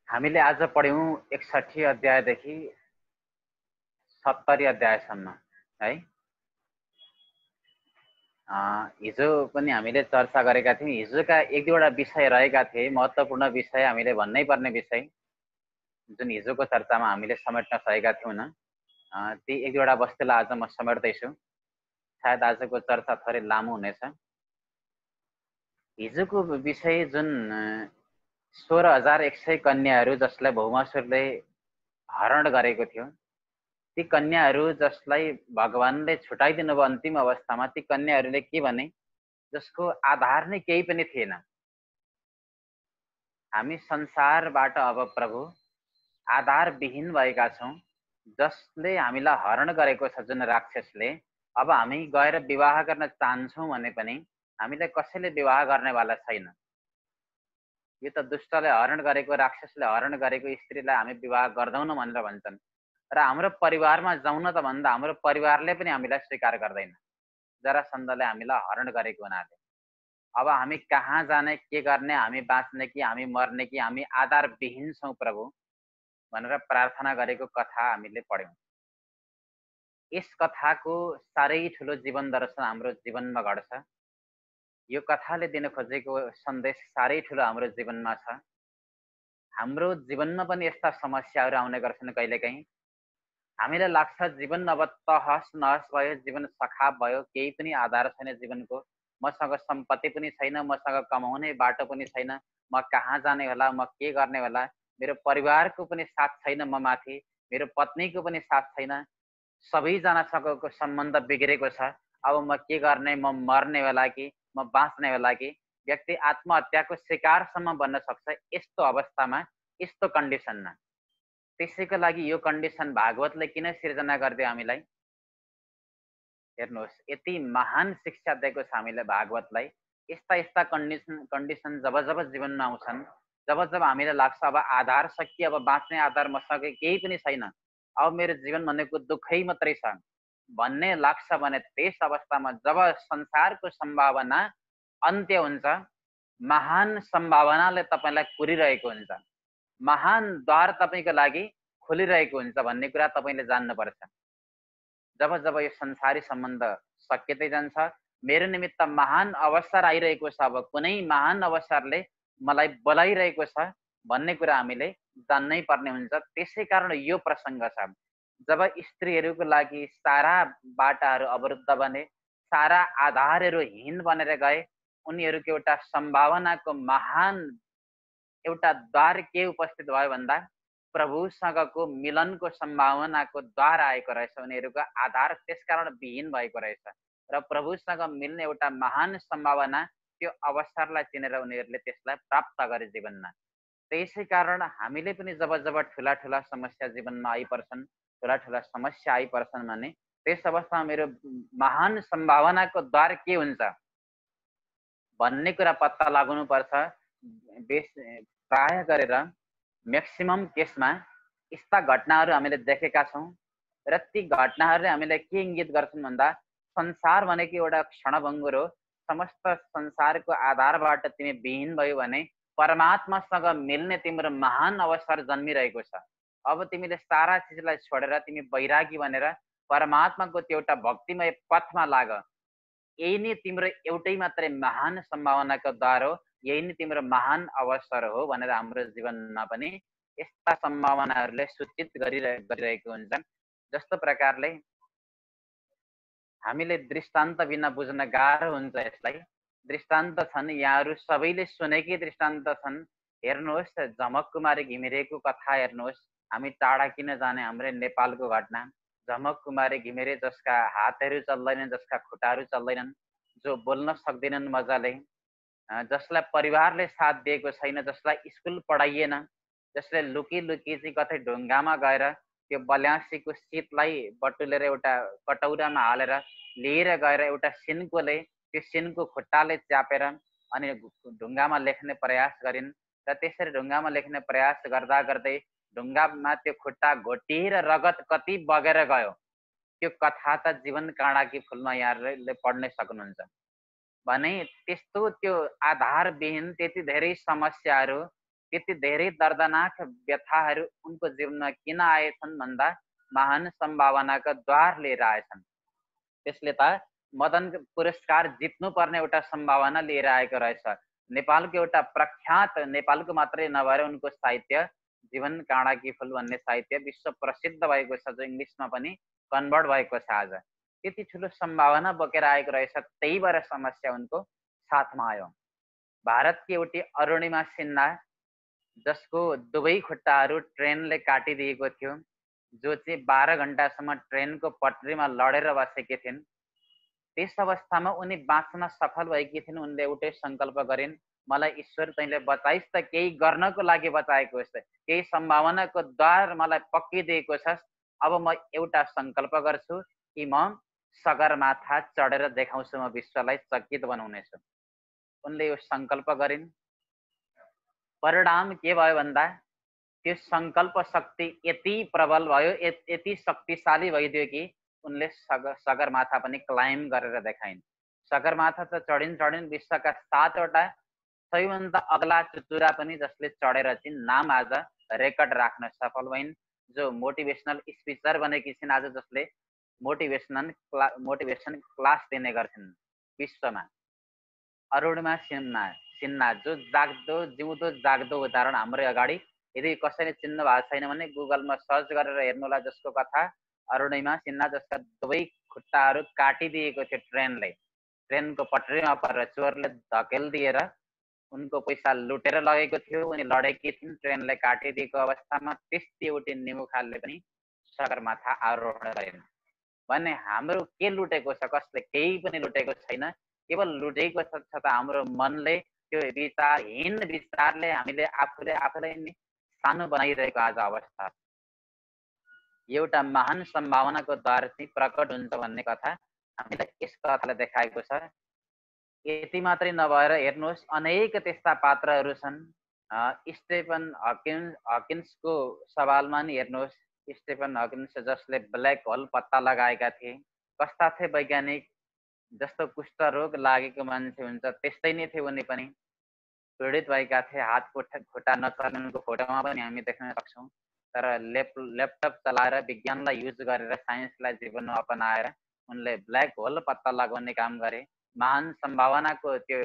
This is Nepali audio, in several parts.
हामीले आज पढ्यौं 61 अध्यायदेखि 70 अध्यायसम्म है। हिजो पनि हामीले चर्चा गरेका थियौं। हिजोका एक दुईवटा विषय रहेका थिए, महत्त्वपूर्ण विषय, हामीले भन्नै पर्ने विषय, जुन हिजोको चर्चामा हामीले समेट्न सकेका थियौँ। ती एक दुईवटा वस्तुलाई आज म समेट्दैछु। सायद आजको चर्चा थोरै लामो हुनेछ। हिजोको विषय जुन 16,100 कन्याहरू जसलाई भौमासुरले हरण गरेको थियो, ती कन्याहरू जसलाई भगवानले छुटाइदिनु भयो अन्तिम अवस्थामा, ती कन्याहरूले के भने, जसको आधार नै केही पनि थिएन। हामी संसारबाट अब प्रभु आधारविहीन भएका छौँ। जसले हामीलाई हरण गरेको छ, जुन राक्षसले, अब हामी गएर विवाह गर्न चाहन्छौँ भने पनि हामीले कसैले विवाह गर्नेवाला छैन। यो त दुष्टले हरण गरेको, राक्षसले हरण गरेको स्त्रीलाई हामी विवाह गर्दैनौँ भनेर भन्छन्। र हाम्रो परिवारमा जाउँ न त भन्दा हाम्रो परिवारले पनि हामीलाई स्वीकार गर्दैन, जरासन्धले हामीलाई हरण गरेको हुनाले। अब हामी कहाँ जाने, के गर्ने, हामी बाँच्ने कि हामी मर्ने कि हामी आधारविहीन छौँ प्रभु भनेर प्रार्थना गरेको कथा हामीले पढ्यौँ। यस कथाको साह्रै ठुलो जीवन दर्शन हाम्रो जीवनमा घट्छ। यो कथाले दिन खोजेको सन्देश साह्रै ठुलो हाम्रो जीवनमा छ। हाम्रो जीवनमा पनि यस्ता समस्याहरू आउने गर्छन् कहिलेकाहीँ। हामीलाई लाग्छ जीवन अब तहस नहस भयो, जीवन सखाप भयो, केही पनि आधार छैन जीवनको, मसँग सम्पत्ति पनि छैन, मसँग कमाउने बाटो पनि छैन, म कहाँ जाने होला, म के गर्ने होला, मेरो परिवारको पनि साथ छैन म माथि, मेरो पत्नीको पनि साथ छैन, सबैजनासँगको सम्बन्ध बिग्रेको छ। अब म के गर्ने, म मर्ने होला कि म बाँच्ने होला कि, व्यक्ति आत्महत्याको शिकारसम्म बन्न सक्छ यस्तो अवस्थामा, यस्तो कन्डिसनमा। त्यसैको लागि यो कन्डिसन भागवतले किन सिर्जना गरिदियो हामीलाई? हेर्नुहोस्, यति महान शिक्षा दिएको छ हामीलाई भागवतलाई। यस्ता यस्ता कन्डिसन जब जब जीवनमा आउँछन्, जब जब हामीलाई लाग्छ अब आधार सकियो, अब बाँच्ने आधार मसँग केही पनि छैन, अब मेरो जीवन भनेको दुःखै मात्रै छ भन्ने लाग्छ भने, त्यस अवस्थामा जब संसारको सम्भावना अन्त्य हुन्छ, महान सम्भावनाले तपाईँलाई कुरिरहेको हुन्छ, महान द्वार तपाईँको लागि खोलिरहेको हुन्छ भन्ने कुरा तपाईँले जान्नुपर्छ। जब जब यो संसारी सम्बन्ध सकिँदै जान्छ, मेरो निमित्त महान अवसर आइरहेको छ, अब कुनै महान अवसरले मलाई बोलाइरहेको छ भन्ने कुरा हामीले जान्नै पर्ने हुन्छ। त्यसै कारण यो प्रसङ्ग छ। जब स्त्रीहरूको लागि सारा बाटाहरू अवरुद्ध बने, सारा आधारहरू हीन बनेर गए, उनीहरूको एउटा सम्भावनाको महान एउटा द्वार के उपस्थित भयो भन्दा, प्रभुसँगको मिलनको सम्भावनाको द्वार आएको रहेछ। उनीहरूको आधार त्यसकारण विहीन भएको रहेछ र प्रभुसँग मिल्ने एउटा महान सम्भावना, त्यो अवसरलाई चिनेर उनीहरूले त्यसलाई प्राप्त गरे जीवनमा। त्यसै कारण हामीले पनि जब जब ठुला ठुला समस्या जीवनमा आइपर्छन्, ठुला ठुला समस्या आइपर्छन् भने, त्यस अवस्थामा मेरो महान सम्भावनाको द्वार के हुन्छ भन्ने कुरा पत्ता लगाउनुपर्छ। प्राय गरेर म्याक्सिमम केसमा यस्ता घटनाहरू हामीले देखेका छौँ र ती घटनाहरूले हामीलाई के इङ्गित गर्छन् भन्दा, संसार भनेको एउटा क्षणभङ्गुर हो। समस्त संसारको आधारबाट तिमी विहीन भयो भने परमात्मासँग मिल्ने तिम्रो महान अवसर जन्मिरहेको छ। अब तिमीले सारा चिजलाई छोडेर तिमी वैरागी बनेर परमात्माको त्यो एउटा भक्तिमय पथमा लाग। यही नै तिम्रो एउटै मात्रै महान सम्भावनाको द्वार हो, यही नै तिम्रो महान अवसर हो भनेर हाम्रो जीवनमा पनि यस्ता सम्भावनाहरूले सूचित गरिरहेको हुन्छ। जस्तो प्रकारले हामीले दृष्टान्त बिना बुझ्न गाह्रो हुन्छ यसलाई। दृष्टान्त छन्, यहाँहरू सबैले सुनेकै दृष्टान्त छन्। हेर्नुहोस्, झमक कुमारी घिमिरेको कथा हेर्नुहोस्। हामी टाढा किन जाने, हाम्रै नेपालको घटना। झमक कुमारी घिमिरे जसका हातहरू चल्दैनन्, जसका खुट्टाहरू चल्दैनन्, जो बोल्न सक्दैनन् मजाले, जसलाई परिवारले साथ दिएको छैन, जसलाई स्कुल पढाइएन, जसले लुकी लुकी चाहिँ कतै ढुङ्गामा गएर त्यो बल्यासीको शीतलाई बटुलेर एउटा कटौरामा हालेर लिएर गएर एउटा सिन्कोले, त्यो सिनको खुट्टाले च्यापेर अनि ढुङ्गामा लेख्ने प्रयास गरिन् र त्यसरी ढुङ्गामा लेख्ने प्रयास गर्दा गर्दै ढुङ्गामा त्यो खुट्टा घोटिएर रगत कति बगेर गयो। त्यो कथा त जीवन काँडाकी फुलमा यहाँहरूले पढ्नै सक्नुहुन्छ भने, त्यस्तो त्यो आधारविहीन त्यति धेरै समस्याहरू त्यति धेरै दर्दनाक व्यथाहरू उनको जीवनमा किन आएछन् भन्दा महान सम्भावनाका द्वार लिएर आएछन्। त्यसले त मदन पुरस्कार जित्नुपर्ने एउटा सम्भावना लिएर आएको रहेछ। नेपालको एउटा प्रख्यात, नेपालको मात्रै नभएर उनको साहित्य जीवन काँडाकी फुल भन्ने साहित्य विश्व प्रसिद्ध भएको छ, जो इङ्ग्लिसमा पनि कन्भर्ट भएको छ आज। त्यति ठुलो सम्भावना बोकेर आएको रहेछ, त्यही भएर समस्या उनको साथमा आयो। भारतकी एउटी अरुणिमा सिन्हा, जसको दुवै खुट्टाहरू ट्रेनले काटिदिएको थियो, जो चाहिँ 12 घन्टासम्म ट्रेनको पटरीमा लडेर बसेकी थिइन्। त्यस अवस्थामा उनी बाँच्न सफल भएकी थिइन्। उनले एउटै सङ्कल्प गरिन्, मलाई ईश्वर तैँले बचाइस् त केही गर्नको लागि बचाएको छ, केही सम्भावनाको द्वार मलाई पक्किदिएको छस्। अब म एउटा सङ्कल्प गर्छु कि म सगरमाथा चढेर देखाउँछु, म विश्वलाई चकित बनाउनेछु। उनले यो सङ्कल्प गरिन्। परिणाम के भयो भन्दा त्यो सङ्कल्प शक्ति यति प्रबल भयो, यति शक्तिशाली भइदियो कि उनले सगरमाथा पनि क्लाइम्ब गरेर देखाइन्। सगरमाथा त चढिन्, विश्वका 7वटा सबैभन्दा अग्ला चुचुरा पनि जसले चढेर चाहिँ नाम आज रेकर्ड राख्न सफल भइन्। जो मोटिभेसनल स्पिचर बनेकी छिन् आज, जसले मोटिभेसन क्लास दिने गर्छन् विश्वमा। अरुणिमा सिन्हा, जो जाग्दो जिउँदो जाग्दो उदाहरण हाम्रै अगाडि। यदि कसैले चिन्नु भएको छैन भने गुगलमा सर्च गरेर हेर्नुहोला, जसको कथा अरुणिमा सिन्हा, जसका दुवै खुट्टाहरू काटिदिएको थियो ट्रेनले, ट्रेनको पटरीमा परेर चोरले धकेलिदिएर उनको पैसा लुटेर लगेको थियो। उनी लडेकी थिइन् ट्रेनले काटिदिएको अवस्थामा। त्यस्तै एउटी निमुखाले पनि सगरमाथा आरोहण गरिन् भने हाम्रो के लुटेको छ? कसले केही पनि लुटेको छैन। केवल लुटेको छ त हाम्रो मनले, त्यो विचारहीन विचारले हामीले आफूलाई नै सानो बनाइरहेको आज अवस्था। एउटा महान सम्भावनाको द्वार चाहिँ प्रकट हुन्छ भन्ने कथा हामीलाई यस कथाले देखाएको छ। यति मात्रै नभएर हेर्नुहोस्, अनेक त्यस्ता पात्रहरू छन्। स्टेफन हकिन्सको सवालमा नि हेर्नुहोस्, स्टेफन हकिन्स जसले ब्ल्याक होल पत्ता लगाएका थिए। कस्ता थिए वैज्ञानिक? जस्तो कुष्ठरोग लागेको मान्छे हुन्छ त्यस्तै नै थिए उनी पनि। पीडित भएका थिए, हात खुट्टा नचल्ने उनको फोटोमा पनि हामी देख्न सक्छौँ। तर ल्यापटप चलाएर विज्ञानलाई युज गरेर, साइन्सलाई जीवनमा अपनाएर उनले ब्ल्याक होल पत्ता लगाउने काम गरे। महान सम्भावनाको त्यो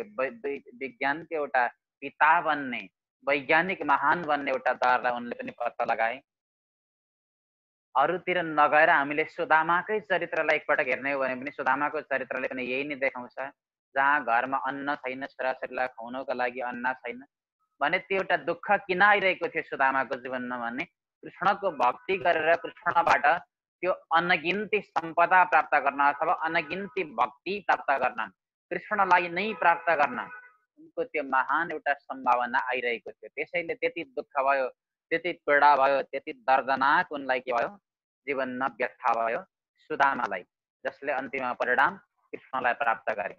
विज्ञानको एउटा पिता बन्ने, वैज्ञानिक महान बन्ने एउटा द्वारलाई उनले पनि पत्ता लगाए। अरूतिर नगएर हामीले सुदामाकै चरित्रलाई एकपटक हेर्ने हो भने पनि सुदामाको चरित्रले पनि यही नै देखाउँछ। जहाँ घरमा अन्न छैन, छोराछोरीलाई खुवाउनको लागि अन्न छैन भने त्यो एउटा दुःख किन आइरहेको थियो सुदामाको जीवनमा भने कृष्णको भक्ति गरेर कृष्णबाट त्यो अनगिन्ती सम्पदा प्राप्त गर्न अथवा अनगिन्ती भक्ति प्राप्त गर्न, कृष्णलाई नै प्राप्त गर्न उनको त्यो महान एउटा सम्भावना आइरहेको थियो। त्यसैले त्यति दुःख भयो, त्यति पीडा भयो, त्यति दर्दनाक उनलाई के भयो, जीवनमा व्यथा भयो सुदामालाई, जसले अन्तिममा परिणाम कृष्णलाई प्राप्त गरे।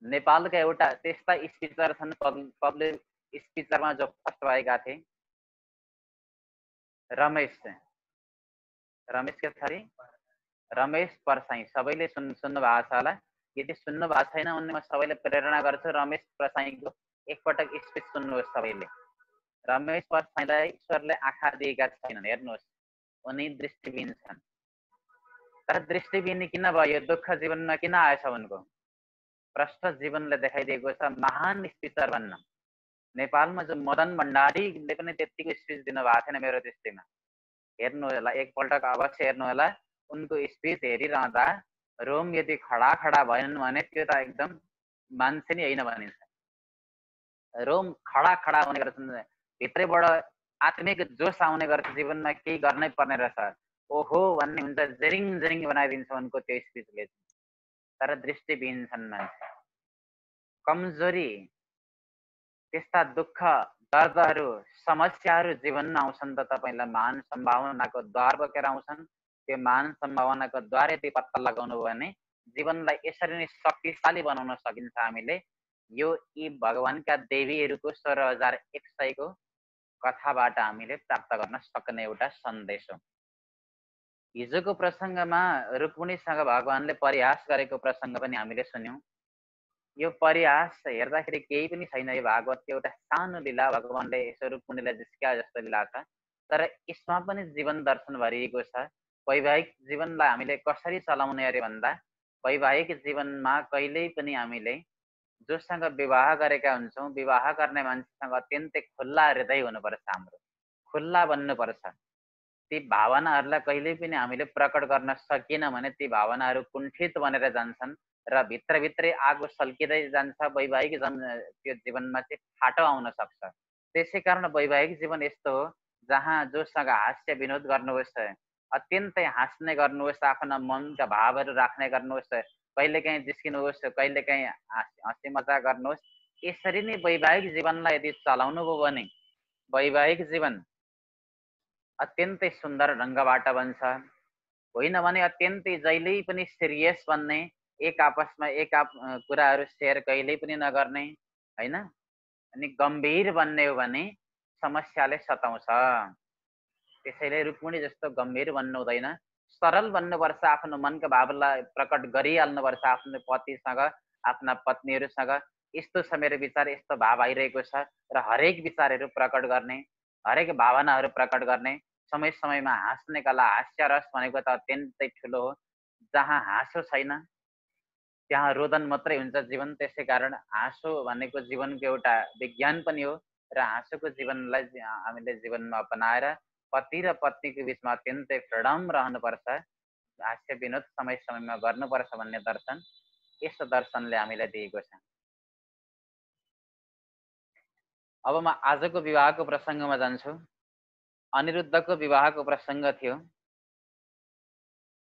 नेपालका एउटा त्यस्ता स्पिचर छन्, पब्लिक स्पिचरमा जो फर्स्ट भएका थिए, रमेश के थरी रमेश परसाई। सबैले सुन्नु भएको छ होला। यदि सुन्नु भएको छैन भने म सबैले प्रेरणा गर्छु, रमेश परसाईको एकपटक स्पिच सुन्नुहोस् सबैले। रमेश परसाईलाई ईश्वरले आँखा दिएका छैनन्, हेर्नुहोस् उनी दृष्टिविहीन छन्। तर दृष्टिविहीन किन भयो? दुःख जीवनमा किन आएछ उनको? प्रष्ट जीवनले देखाइदिएको छ महान स्पिचर बन्न। नेपालमा जो मदन भण्डारीले पनि त्यतिको स्पिच दिनु भएको थिएन मेरो दृष्टिमा। हेर्नु होला, एकपल्ट अवश्य हेर्नु होला। उनको स्पिच हेरिरहँदा रोम यदि खडा भएनन् भने त्यो त एकदम मान्छे नै होइन भनिन्छ। रोम खडा हुने गर्छन्, भित्रैबाट आत्मिक जोस आउने गर्छ, जीवनमा केही गर्नै पर्ने रहेछ, ओहो भन्ने हुन्छ, जरिङ बनाइदिन्छ उनको त्यो स्पिचले। तर दृष्टिविहीन छन् मान्छे, कमजोरी, त्यस्ता दुःख दर्दहरू समस्याहरू जीवनमा आउँछन् त तपाईँलाई महान सम्भावनाको द्वार बोकेर आउँछन्। त्यो महान सम्भावनाको द्वार यदि पत्ता लगाउनु भयो भने जीवनलाई यसरी नै शक्तिशाली बनाउन सकिन्छ। हामीले यो यी भगवानका देवीहरूको 16,100 को कथाबाट हामीले प्राप्त गर्न सक्ने एउटा सन्देश हो। हिजोको प्रसङ्गमा रुक्मिणीसँग भगवानले परिहास गरेको प्रसङ्ग पनि हामीले सुन्यौँ। यो परिहास हेर्दाखेरि केही पनि छैन। यो भागवतको एउटा सानो लीला, भगवानले यसो रुक्मिणीलाई जिस्क्याए जस्तो लीला छ। तर यसमा पनि जीवन दर्शन भरिएको छ। वैवाहिक जीवनलाई हामीले कसरी चलाउने अरे भन्दा, वैवाहिक जीवनमा कहिल्यै पनि हामीले जोसँग विवाह गरेका हुन्छौँ, विवाह गर्ने मान्छेसँग अत्यन्तै खुल्ला हृदय हुनुपर्छ हाम्रो। खुल्ला बन्नुपर्छ। ती भावनाहरूलाई कहिल्यै पनि हामीले प्रकट गर्न सकेन भने ती भावनाहरू कुण्ठित बनेर जान्छन् र भित्रभित्रै आगो सल्किँदै जान्छ। वैवाहिक त्यो जीवनमा चाहिँ फाटो आउन सक्छ। त्यसै कारण वैवाहिक जीवन यस्तो हो जहाँ जोसँग हास्य विनोद गर्नुहोस्, अत्यन्तै हाँस्ने गर्नुहोस्, आफ्ना मनका भावहरू राख्ने गर्नुहोस्, कहिलेकाहीँ जिस्किनुहोस्, कहिलेकाहीँ हँसी मजाक गर्नुहोस्। यसरी नै वैवाहिक जीवनलाई यदि चलाउनु भयो भने वैवाहिक जीवन अत्यन्तै सुन्दर ढङ्गबाट बन्छ। होइन भने अत्यन्तै जहिल्यै पनि सिरियस बन्ने, एक आपसमा कुराहरू सेयर कहिल्यै पनि नगर्ने, होइन? अनि गम्भीर बन्ने हो भने समस्याले सताउँछ। त्यसैले रुक्मिणी जस्तो गम्भीर बन्नु हुँदैन, सरल बन्नुपर्छ। आफ्नो मनका भावलाई प्रकट गरिहाल्नुपर्छ आफ्नो पतिसँग, आफ्ना पत्नीहरूसँग। यस्तो छ मेरो विचार, यस्तो भाव आइरहेको छ, र हरेक विचारहरू प्रकट गर्ने, हरेक भावनाहरू प्रकट गर्ने। समय समयमा हाँस्ने कला, हास्यरस भनेको त अत्यन्तै ठुलो हो। जहाँ हाँसो छैन त्यहाँ रोदन मात्रै हुन्छ जीवन। त्यसै कारण हाँसो भनेको जीवनको एउटा विज्ञान पनि हो, र हाँसोको जीवनलाई हामीले जीवनमा अपनाएर पति र पत्नीको बिचमा अत्यन्तै फ्रिडम रहनुपर्छ, हास्य विनोद समय समयमा गर्नुपर्छ भन्ने दर्शन यस दर्शनले हामीलाई दिएको छ। अब म आजको विवाहको प्रसङ्गमा जान्छु। अनिरुद्धको विवाहको प्रसङ्ग थियो।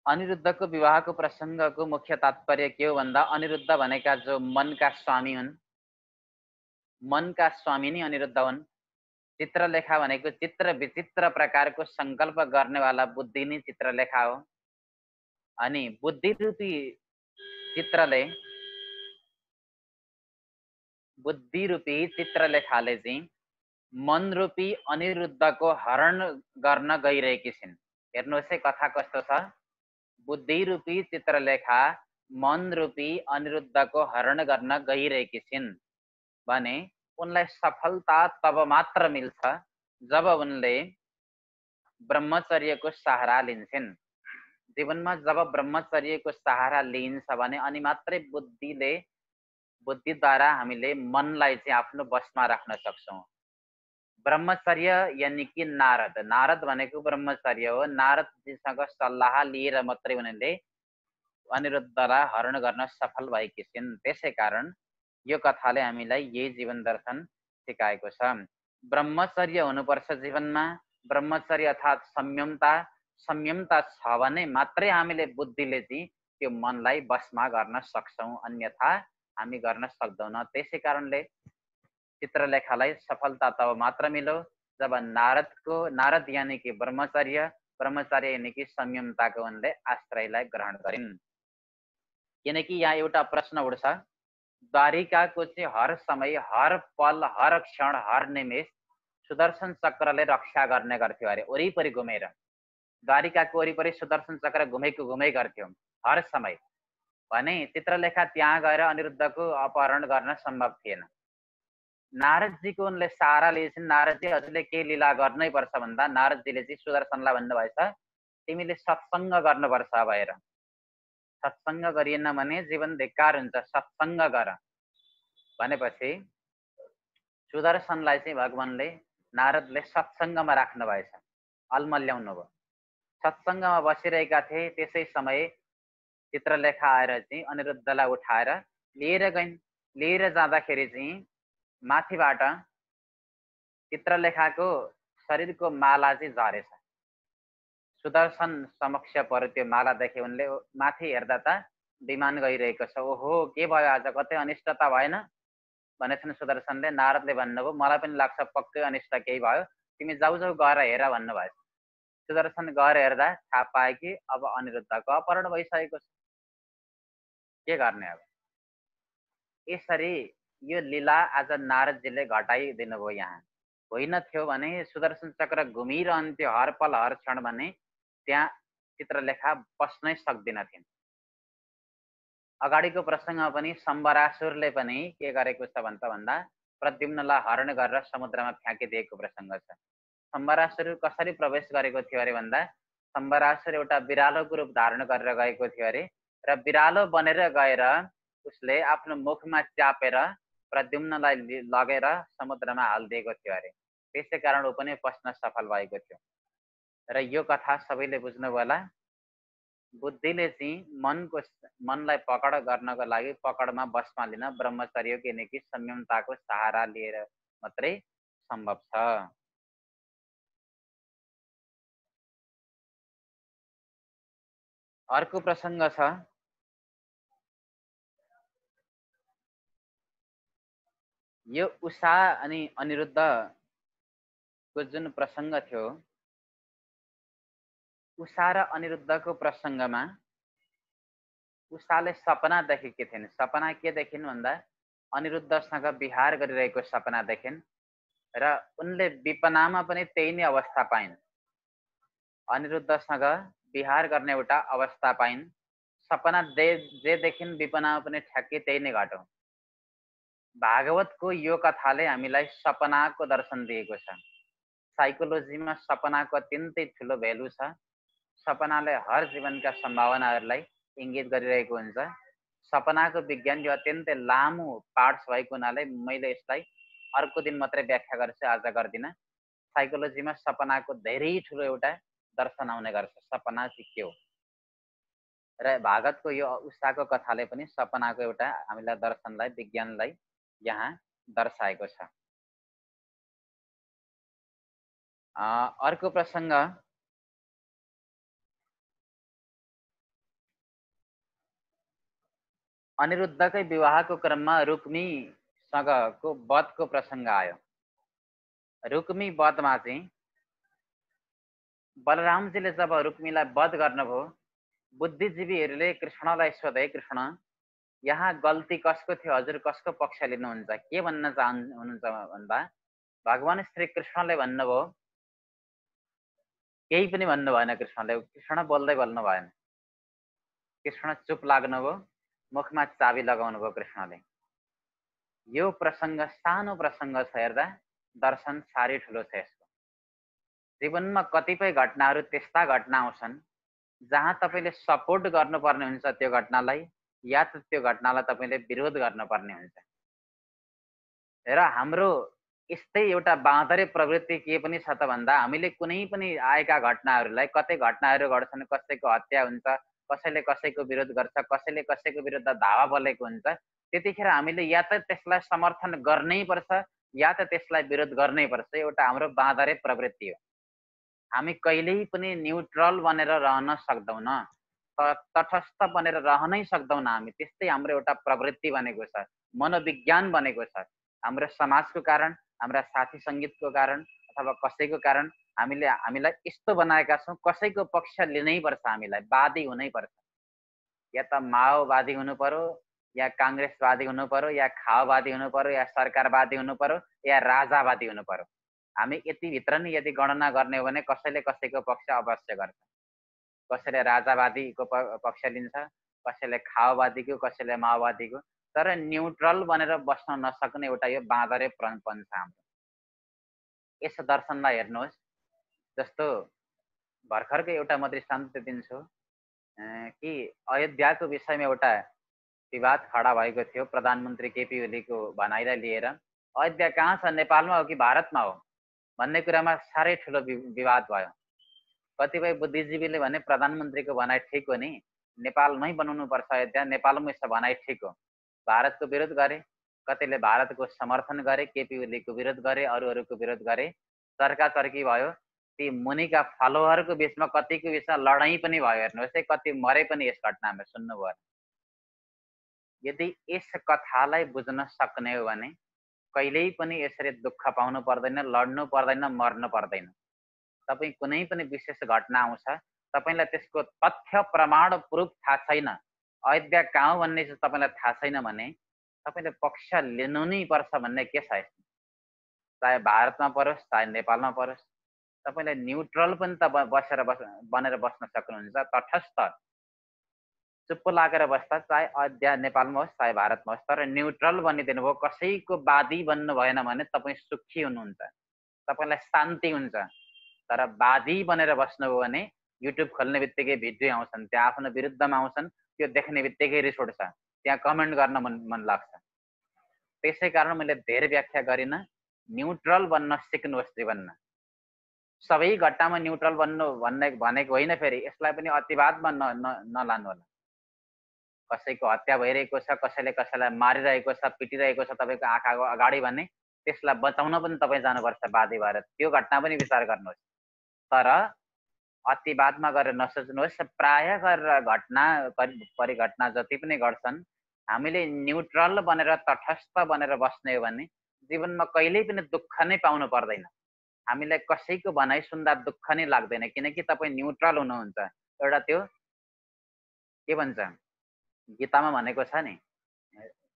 अनिरुद्धको विवाहको प्रसङ्गको मुख्य तात्पर्य के हो भन्दा, अनिरुद्ध भनेका जो मनका स्वामी हुन्, मनका स्वामी नै अनिरुद्ध हुन्। चित्रलेखा भनेको चित्र विचित्र प्रकारको सङ्कल्प गर्नेवाला बुद्धि नै चित्रलेखा हो। अनि बुद्धिरूपी चित्रले, बुद्धिरूपी चित्रलेखाले चाहिँ मनरूपी अनिरुद्धको हरण गर्न गइरहेकी छिन्। हेर्नुहोस् है कथा कस्तो छ। बुद्धिरूपी चित्रलेखा मनरूपी अनिरुद्धको हरण गर्न गइरहेकी छिन् भने उनलाई सफलता तब मात्र मिल्छ जब उनले ब्रह्मचर्यको सहारा लिन्छन्। जीवनमा जब ब्रह्मचर्यको सहारा लिइन्छ भने अनि मात्रै बुद्धिद्वारा हामीले मनलाई चाहिँ आफ्नो बसमा राख्न सक्छौँ। ब्रह्मचर्य यानि कि नारद, नारद भनेको ब्रह्मचर्य हो। नारदजीसँग सल्लाह लिएर मात्रै उनले अनिरुद्धलाई हरण गर्न सफल भएकी छिन्। त्यसै कारण यो कथाले हामीलाई यही जीवन दर्शन सिकाएको छ। ब्रह्मचर्य हुनुपर्छ जीवनमा। ब्रह्मचर्य अर्थात् संयमता, संयमता छ भने मात्रै हामीले बुद्धिले चाहिँ त्यो मनलाई बसमा गर्न सक्छौँ, अन्यथा हामी गर्न सक्दैनौँ। त्यसै कारणले चित्रलेखालाई सफलता तब मात्र मिल्यो जब नारद यानि कि ब्रह्मचर्य, ब्रह्मचर्य यानि कि संयमताको उनले आश्रयलाई ग्रहण गरिन्। किनकि यहाँ एउटा प्रश्न उठ्छ, द्वारिकाको चाहिँ हर समय, हर पल, हर क्षण, हर निमेष सुदर्शन चक्रले रक्षा गर्ने गर्थ्यो अरे, वरिपरि घुमेर। द्वारिकाको वरिपरि सुदर्शन चक्र घुमै गर्थ्यो हर समय भने चित्रलेखा त्यहाँ गएर अनिरुद्धको अपहरण गर्न सम्भव थिएन। नारदजीको उनले सहारा लिएछन्। नारदजी हजुरले के लीला गर्नै पर्छ भन्दा नारदजीले चाहिँ सुदर्शनलाई भन्नुभएछ, तिमीले सत्सङ्ग गर्नुपर्छ भएर। सत्सङ्ग गरिएन भने जीवन धिक्कार हुन्छ, सत्सङ्ग गर भनेपछि सुदर्शनलाई चाहिँ भगवानले, नारदले सत्सङ्गमा राख्नु भएछ, अल्मल्याउनु भयो। सत्सङ्गमा बसिरहेका थिए, त्यसै समय चित्रलेखा आएर चाहिँ अनिरुद्धलाई उठाएर लिएर गइन्। लिएर जाँदाखेरि चाहिँ माथिबाट चित्रलेखाको शरीरको माला चाहिँ झरेछ। सुदर्शन समक्ष पर्यो त्यो माला देखे उनले। माथि हेर्दा त विमान गइरहेको छ। ओहो, के भयो आज, कतै अनिष्ट त भएन भनेछन् सुदर्शनले। नारदले भन्नुभयो, मलाई पनि लाग्छ पक्कै अनिष्ट केही भयो, तिमी जाऊ जाऊ गएर हेर भन्नुभयो। सुदर्शन गएर हेर्दा थाहा पाए कि अब अनिरुद्धको अपहरण भइसकेको छ, के गर्ने अब। यसरी यो लीला आज नारदजीले घटाइदिनु भयो। यहाँ होइन थियो भने सुदर्शन चक्र घुमिरहन्थ्यो हर पल हर क्षण भने त्यहाँ चित्रलेखा बस्नै सक्दिन थिइन्। अगाडिको प्रसङ्गमा पनि सम्बरासुरले पनि के गरेको छ भन्दा प्रद्युम्नलाई हरण गरेर समुद्रमा फ्याँकिदिएको प्रसङ्ग छ। सम्बरासुर कसरी प्रवेश गरेको थियो अरे भन्दा सम्बरासुर एउटा बिरालोको रूप धारण गरेर गएको थियो अरे र बिरालो बनेर गएर उसले आफ्नो मुखमा च्यापेर प्रद्युम्नलाई लगेर समुद्रमा हालिदिएको थियो अरे। त्यसै कारण ऊ पनि पस्न सफल भएको थियो। र यो कथा सबैले बुझ्नुभयो होला। बुद्धिले चाहिँ मनलाई पकड गर्नको लागि पकडमा बसमा लिन ब्रह्मचर्य किनकि संयमताको सहारा लिएर मात्रै सम्भव छ। अर्को प्रसङ्ग छ यो उषा अनि अनिरुद्धको जुन प्रसङ्ग थियो, उषा र अनिरुद्धको प्रसङ्गमा उषाले सपना देखेकी थिइन्। सपना के देखिन् भन्दा अनिरुद्धसँग विहार गरिरहेको सपना देखिन् र उनले विपनामा पनि त्यही नै अवस्था पाइन्। अनिरुद्धसँग विहार गर्ने एउटा अवस्था पाइन्। सपना जे देखिन् विपनामा पनि ठ्याक्कै त्यही नै घट्यो। भागवतको यो कथाले हामीलाई सपनाको दर्शन दिएको छ। साइकोलोजीमा सपनाको अत्यन्तै ठुलो भ्यालु छ। सपनाले हर जीवनका सम्भावनाहरूलाई इङ्गित गरिरहेको हुन्छ। सपनाको विज्ञान यो अत्यन्तै लामो पार्ट्स भएको हुनाले मैले यसलाई अर्को दिन मात्रै व्याख्या गर्छु, आज गर्दिनँ। साइकोलोजीमा सपनाको धेरै ठुलो एउटा दर्शन आउने गर्छ, सपना चाहिँ के हो। र भागवतको यो उषाको कथाले पनि सपनाको एउटा हामीलाई दर्शनलाई विज्ञानलाई यहाँ दर्शाएको छ। अर्को प्रसङ्ग अनिरुद्धकै विवाहको क्रममा रुक्मीसँगको वधको प्रसङ्ग आयो। रुक्मी वधमा चाहिँ बलरामजीले जब रुक्मीलाई वध गर्नुभयो, बुद्धिजीवीहरूले कृष्णलाई सोधे, कृष्ण यहाँ गल्ती कसको थियो, हजुर कसको पक्ष लिनुहुन्छ, के भन्न चाहनुहुन्छ भन्दा भगवान श्री कृष्णले भन्नुभयो, केही पनि भन्नु भएन। कृष्णले कृष्ण बोल्दै बोल्नु भएन। कृष्ण चुप लाग्नुभयो, मुखमा चाबी लगाउनु भयो कृष्णले। यो प्रसङ्ग सानो प्रसङ्ग छ, हेर्दा दर्शन साह्रै ठुलो छ यसको। जीवनमा कतिपय घटनाहरू त्यस्ता घटना आउँछन् जहाँ तपाईँले सपोर्ट गर्नुपर्ने हुन्छ त्यो घटनालाई, या त त्यो घटनालाई तपाईँले विरोध गर्नुपर्ने हुन्छ। र हाम्रो यस्तै एउटा बाँदरे प्रवृत्ति के पनि छ त भन्दा हामीले कुनै पनि आएका घटनाहरूलाई, कतै घटनाहरू घट्छन्, कसैको हत्या हुन्छ, कसैले कसैको विरोध गर्छ, कसैले कसैको विरुद्ध धावा बोलेको हुन्छ, त्यतिखेर हामीले या त त्यसलाई समर्थन गर्नै पर्छ या त त्यसलाई विरोध गर्नै पर्छ। एउटा हाम्रो बाँदरे प्रवृत्ति हो। हामी कहिल्यै पनि न्युट्रल बनेर रहन सक्दैनौँ, तटस्थ बनेर रहनै सक्दैनौँ हामी। त्यस्तै हाम्रो एउटा प्रवृत्ति बनेको छ, मनोविज्ञान बनेको छ। हाम्रो समाजको कारण, हाम्रा साथी सङ्गीतको कारण अथवा कसैको कारण हामीलाई यस्तो बनाएका छौँ, कसैको पक्ष लिनै पर्छ, हामीलाई वादी हुनै पर्छ। या त माओवादी हुनु पर्यो, या काङ्ग्रेसवादी हुनु पर्यो, या खाओवादी हुनु पर्यो, या सरकारवादी हुनु पर्यो, या राजावादी हुनु पर्यो। हामी यतिभित्र नि यदि गणना गर्ने हो भने कसैले कसैको पक्ष अवश्य गर्छ। कसैले राजावादीको पक्ष लिन्छ, कसैले खाओवादीको, कसैले माओवादीको। तर न्युट्रल बनेर बस्न नसक्ने एउटा यो बाँदरेपन छ हाम्रो। यस दर्शनलाई हेर्नुहोस्, जस्तो भर्खरकै एउटा म दृष्टान्त दिन्छु कि अयोध्याको विषयमा एउटा विवाद खडा भएको थियो प्रधानमन्त्री केपी ओलीको भनाइलाई लिएर। अयोध्या कहाँ छ, नेपालमा हो कि भारतमा हो भन्ने कुरामा साह्रै ठुलो विवाद भयो। कतिपय बुद्धिजीवीले भने प्रधानमन्त्रीको भनाइ ठिक हो नि, नेपालमै बनाउनु पर्छ अयोध्या, नेपालमै छ भनाइ ठिक हो। भारतको विरोध गरे, कतिले भारतको समर्थन गरे, केपी ओलीको विरोध गरे, अरूको विरोध गरे, चर्काचर्की भयो। ती मुनिका फलोवरको बिचमा कतिको बिचमा लडाइँ पनि भयो। हेर्नुहोस् है, कति मरे पनि यस घटनामा, सुन्नुभयो। यदि यस कथालाई बुझ्न सक्ने हो भने कहिल्यै पनि यसरी दुःख पाउनु पर्दैन, लड्नु पर्दैन, मर्नु पर्दैन। तपाईँ कुनै पनि विशेष घटना आउँछ, तपाईँलाई त्यसको तथ्य प्रमाण प्रुफ थाहा छैन, अयोध्या कहाँ हो भन्ने चाहिँ तपाईँलाई थाहा छैन भने तपाईँले पक्ष लिनु नै पर्छ भन्ने के छ यसमा। चाहे भारतमा परोस्, चाहे नेपालमा परोस्, तपाईँले न्युट्रल पनि त बनेर बस्न सक्नुहुन्छ, तटस्थ। चुप्प लागेर बस्दा, चाहे अध्या नेपालमा होस् चाहे भारतमा होस्, तर न्युट्रल बनिदिनु भयो, कसैको वादी बन्नु भएन भने तपाईँ सुखी हुनुहुन्छ, तपाईँलाई शान्ति हुन्छ। तर वादी बनेर बस्नुभयो भने युट्युब खोल्ने बित्तिकै भिडियो आउँछन्, त्यहाँ आफ्नो विरुद्धमा आउँछन्, त्यो देख्ने बित्तिकै रिस उठ्छ, त्यहाँ कमेन्ट गर्न मन लाग्छ। त्यसै कारण मैले धेरै व्याख्या गरिनँ, न्युट्रल बन्न सिक्नुहोस् जीवनमा। सबै घटनामा न्युट्रल बन्नु भनेको होइन, फेरि यसलाई पनि अतिवादमा नलानु होला। कसैको हत्या भइरहेको छ, कसैले कसैलाई मारिरहेको छ, पिटिरहेको छ तपाईँको आँखाको अगाडि भने त्यसलाई बचाउन पनि तपाईँ जानुपर्छ वादी भएर, त्यो घटना पनि विचार गर्नुहोस्। तर अतिवादमा गरेर नसोच्नुहोस्। प्राय गरेर घटना परिघटना जति पनि घट्छन्, हामीले न्युट्रल बनेर तटस्थ बनेर बस्ने हो भने जीवनमा कहिल्यै पनि दुःख नै पाउनु पर्दैन। हामीलाई कसैको भनाइ सुन्दा दुःख नै लाग्दैन, किनकि तपाईँ न्युट्रल हुनुहुन्छ। एउटा त्यो के भन्छ गीतामा भनेको छ नि,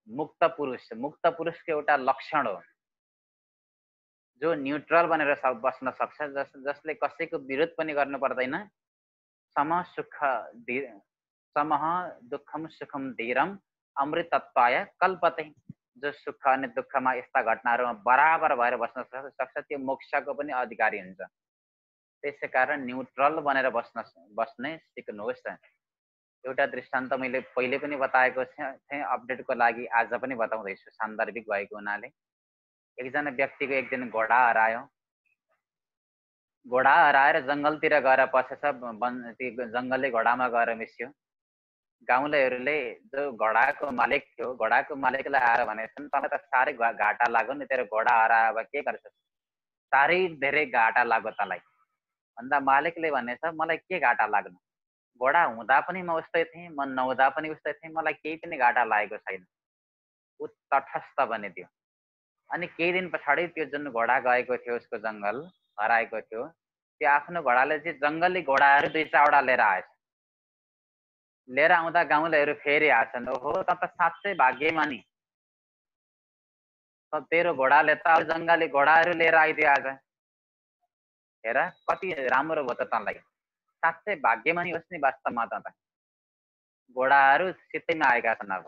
मुक्त पुरुषको एउटा लक्षण हो, जो न्युट्रल बनेर बस्न सक्छ, जसले कसैको विरोध पनि गर्नु पर्दैन। समः दुःखम सुखम धीरम अमृतत्वाय कल्पते। जो सुख अनि दुःखमा यस्ता घटनाहरूमा बराबर भएर बस्न सक्छ, त्यो मोक्षको पनि अधिकारी हुन्छ। त्यसै कारण न्युट्रल बनेर बस्ने सिक्नुहोस्। एउटा दृष्टान्त मैले पहिले पनि बताएको थिएँ, अपडेटको लागि आज पनि बताउँदैछु, सान्दर्भिक भएको हुनाले। एकजना व्यक्तिको एक दिन घोडा हरायो। घोडा हराएर जङ्गलतिर गएर पसेछ, जङ्गलले घोडामा गएर मिस्यो। गाउँलेहरूले जो घोडाको मालिक थियो, घोडाको मालिकलाई आएर भनेछन्, तँलाई त साह्रै घाटा लाग्यो नि, तेरो घोडा हरायो, अब के गर्छस्, साह्रै धेरै घाटा लाग्यो तँलाई भन्दा मालिकले भनेछ, मलाई के घाटा लाग्नु, घोडा हुँदा पनि म उस्तै थिएँ, म नहुँदा पनि उस्तै थिएँ, मलाई केही पनि घाटा लागेको छैन। ऊ तटस्थ बनिदियो। अनि केही दिन पछाडि त्यो जुन घोडा गएको थियो, उसको जङ्गल हराएको थियो, त्यो आफ्नो घोडाले चाहिँ जङ्गली घोडाहरू 2-4वटा लिएर आएछ। लिएर आउँदा गाउँलेहरू फेरि आछन्, ओहो त साँच्चै भाग्यमानी, तेरो घोडाले त जङ्गली घोडाहरू लिएर आइदियो आज, हेर कति राम्रो भयो त तँलाई, साँच्चै भाग्यमानी होस् नि वास्तवमा त घोडाहरू सित्तैमा आएका छन्। अब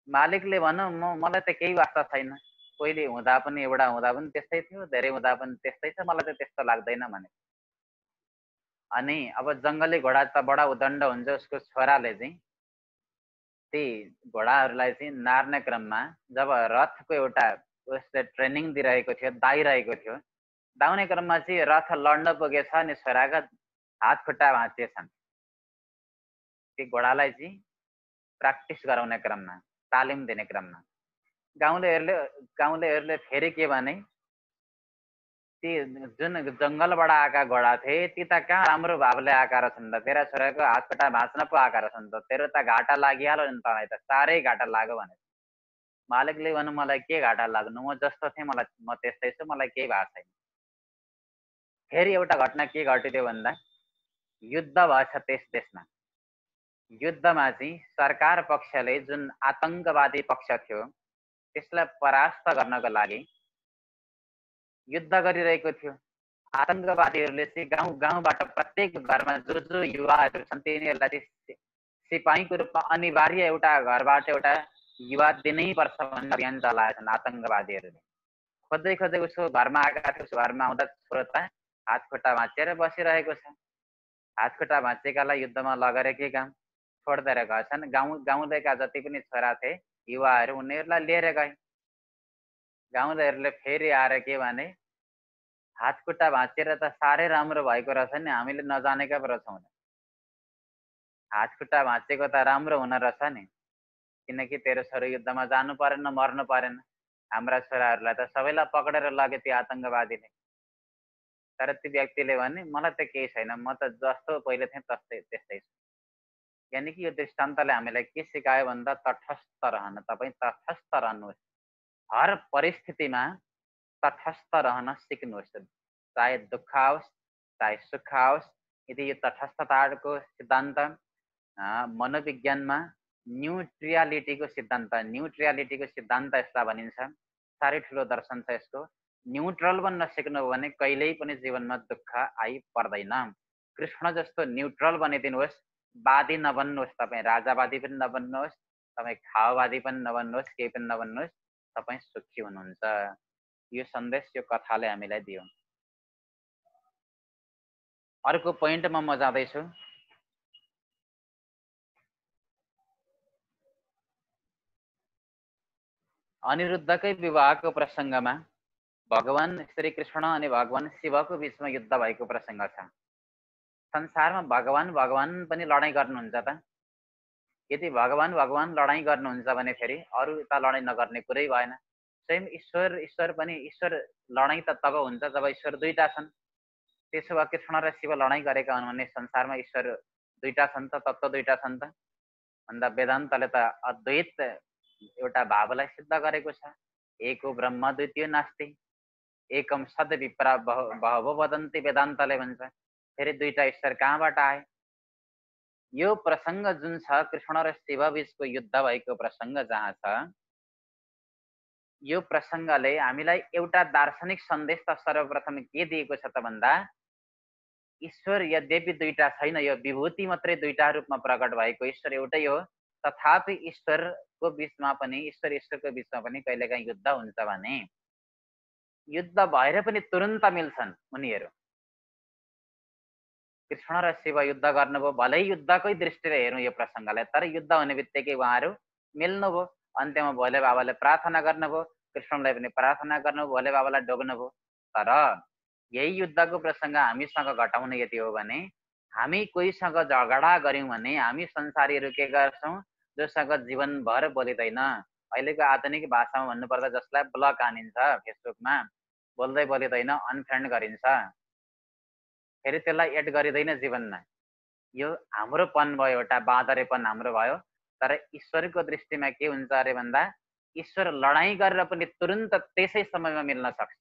मालिकले भनौँ मलाई त केही वास्ता छैन, पहिले हुँदा पनि एउटा हुँदा पनि त्यस्तै थियो, धेरै हुँदा पनि त्यस्तै छ, मलाई त त्यस्तो लाग्दैन भने। अनि अब जङ्गली घोडा त बडा उदण्ड हुन्छ, उसको छोराले चाहिँ ती घोडाहरूलाई चाहिँ नार्ने क्रममा जब रथको एउटा उसले ट्रेनिङ दिइरहेको थियो, दाइरहेको थियो, दाउने क्रममा चाहिँ रथ लड्न पुगेछ अनि छोराका हात खुट्टा भाँचिएछन्। त्यो घोडालाई चाहिँ प्र्याक्टिस गराउने क्रममा, तालिम दिने क्रममा गाउँलेहरूले फेरि के भने, ती जुन जङ्गलबाट आएका घोडा थिए ती त कहाँ राम्रो भावले आएका रहेछन् त, तेरा छोराको हात खुट्टा भाँच्न पो आएका रहेछन् त, तेरो त घाटा लागिहाल्यो नि तँलाई त, साह्रै घाटा लाग्यो भने। मालिकले भन्नु, मलाई के घाटा लाग्नु, म जस्तो थिएँ म त्यस्तै छु, मलाई केही भएको छैन। फेरि एउटा घटना के घटिदियो भन्दा, युद्ध भएछ त्यस देशमा। युद्धमा चाहिँ सरकार पक्षले जुन आतङ्कवादी पक्ष थियो त्यसलाई परास्त गर्नको लागि युद्ध गरिरहेको थियो। आतङ्कवादीहरूले चाहिँ गाउँबाट प्रत्येक घरमा जो युवाहरू छन् तिनीहरूलाई सिपाहीको रूपमा अनिवार्य एउटा घरबाट एउटा युवा दिनै पर्छ भन्ने अभियान चलाएछन् आतङ्कवादीहरूले। खोज्दै खोज्दै उसको घरमा आएका थियो, उसको घरमा आउँदा छोरो त हात खुट्टा भाँचिएर बसिरहेको छ। हात खुट्टा भाँचिएकालाई युद्धमा लगेर के काम, छोडिदिएर गएछन्। गाउँलेका जति पनि छोरा थिए युवाहरू, उनीहरूलाई लिएर गए। गाउँलेहरूले फेरि आएर के भने, हात खुट्टा भाँचिएर त साह्रै राम्रो भएको रहेछ नि, हामीले नजानेका पो रहेछौँ, हात खुट्टा भाँचेको त राम्रो हुन रहेछ नि, किनकि तेरो छोरो युद्धमा जानु परेन, मर्नु परेन। हाम्रा छोराहरूलाई त सबैलाई पक्रेर लगे त्यो आतङ्कवादीले। तर त्यो व्यक्तिले भने, मलाई त केही छैन, म त जस्तो पहिले थिएँ त्यस्तै छु। यानि कि यो दृष्टान्तले हामीलाई के सिकायो भन्दा, तटस्थ रहन, तपाईँ तटस्थ रहनुहोस्। हर परिस्थितिमा तटस्थ रहन सिक्नुहोस्, चाहे दुःख आओस् चाहे सुख आओस्। यदि यो तटस्थताको सिद्धान्त मनोविज्ञानमा न्युट्रियालिटीको सिद्धान्त यसलाई भनिन्छ। साह्रै ठुलो दर्शन छ यसको। न्युट्रल बन्न सिक्नुभयो भने कहिल्यै पनि जीवनमा दुःख आइपर्दैन। कृष्ण जस्तो न्युट्रल बनिदिनुहोस्, वादी नबन्नुहोस्, तपाईँ राजावादी पनि नबन्नुहोस्, तपाईँ खाओवादी पनि नबन्नुहोस्, केही पनि नबन्नुहोस्, तपाईँ सुखी हुनुहुन्छ। यो सन्देश यो कथाले हामीलाई दियो। अर्को पोइन्टमा म जाँदैछु। अनिरुद्धकै विवाहको प्रसङ्गमा भगवान श्री कृष्ण अनि भगवान शिवको बीचमा युद्ध भएको प्रसङ्ग छ। संसारमा भगवान भगवान पनि लडाईँ गर्नुहुन्छ त? यदि भगवान भगवान लडाईँ गर्नुहुन्छ भने फेरि अरू त लडाईँ नगर्ने कुरै भएन। स्वयं ईश्वर पनि ईश्वर लडाईँ त तब हुन्छ जब ईश्वर दुईटा छन्। त्यसो भए कृष्ण र शिव लडाईँ गरेका हुन् भने संसारमा ईश्वर दुईटा छन् त, तत्त्व दुईटा छन् त भन्दा वेदान्तले त अद्वैत एउटा भावलाई सिद्ध गरेको छ। एको ब्रह्म द्वितीय नास्ति, एकम सद विप्रा बहवो वदन्ति वेदान्तले भन्छ। फेरि दुईटा ईश्वर कहाँबाट आए? यो प्रसङ्ग जुन छ कृष्ण र शिव बीचको युद्ध भएको प्रसङ्ग जहाँ छ, यो प्रसङ्गले हामीलाई एउटा दार्शनिक सन्देश त सर्वप्रथम के दिएको छ त भन्दा ईश्वर यद्यपि दुईटा छैन, यो विभूति मात्रै दुईटा रूपमा प्रकट भएको ईश्वर एउटै हो, तथापि ईश्वरको बीचमा पनि ईश्वरको बीचमा पनि कहिलेकाहीँ युद्ध हुन्छ भने युद्ध भएर पनि तुरुन्त मिल्छन् उनीहरू। कृष्ण र शिव युद्ध गर्नुभयो, भलै युद्धकै दृष्टिले हेरौँ यो प्रसङ्गलाई, तर युद्ध हुने बित्तिकै उहाँहरू मिल्नुभयो। अन्त्यमा भोले बाबाले प्रार्थना गर्नुभयो, कृष्णलाई पनि प्रार्थना गर्नुभयो, भोले बाबालाई ढोग्नुभयो। तर यही युद्धको प्रसङ्ग हामीसँग घटाउने यति हो भने हामी कोहीसँग झगडा गऱ्यौँ भने हामी संसारीहरू के गर्छौँ, जोसँग जीवनभर बोलिँदैन, अहिलेको आधुनिक भाषामा भन्नुपर्दा जसलाई ब्लक हानिन्छ फेसबुकमा, बोल्दै बोलिँदैन, अनफ्रेन्ड गरिन्छ, फेरि त्यसलाई एड गरिँदैन जीवनमा। यो हाम्रोपन भयो, एउटा बाँदरेपन हाम्रो भयो। तर ईश्वरको दृष्टिमा के हुन्छ अरे भन्दा ईश्वर लडाईँ गरेर पनि तुरुन्त त्यसै समयमा मिल्न सक्छ।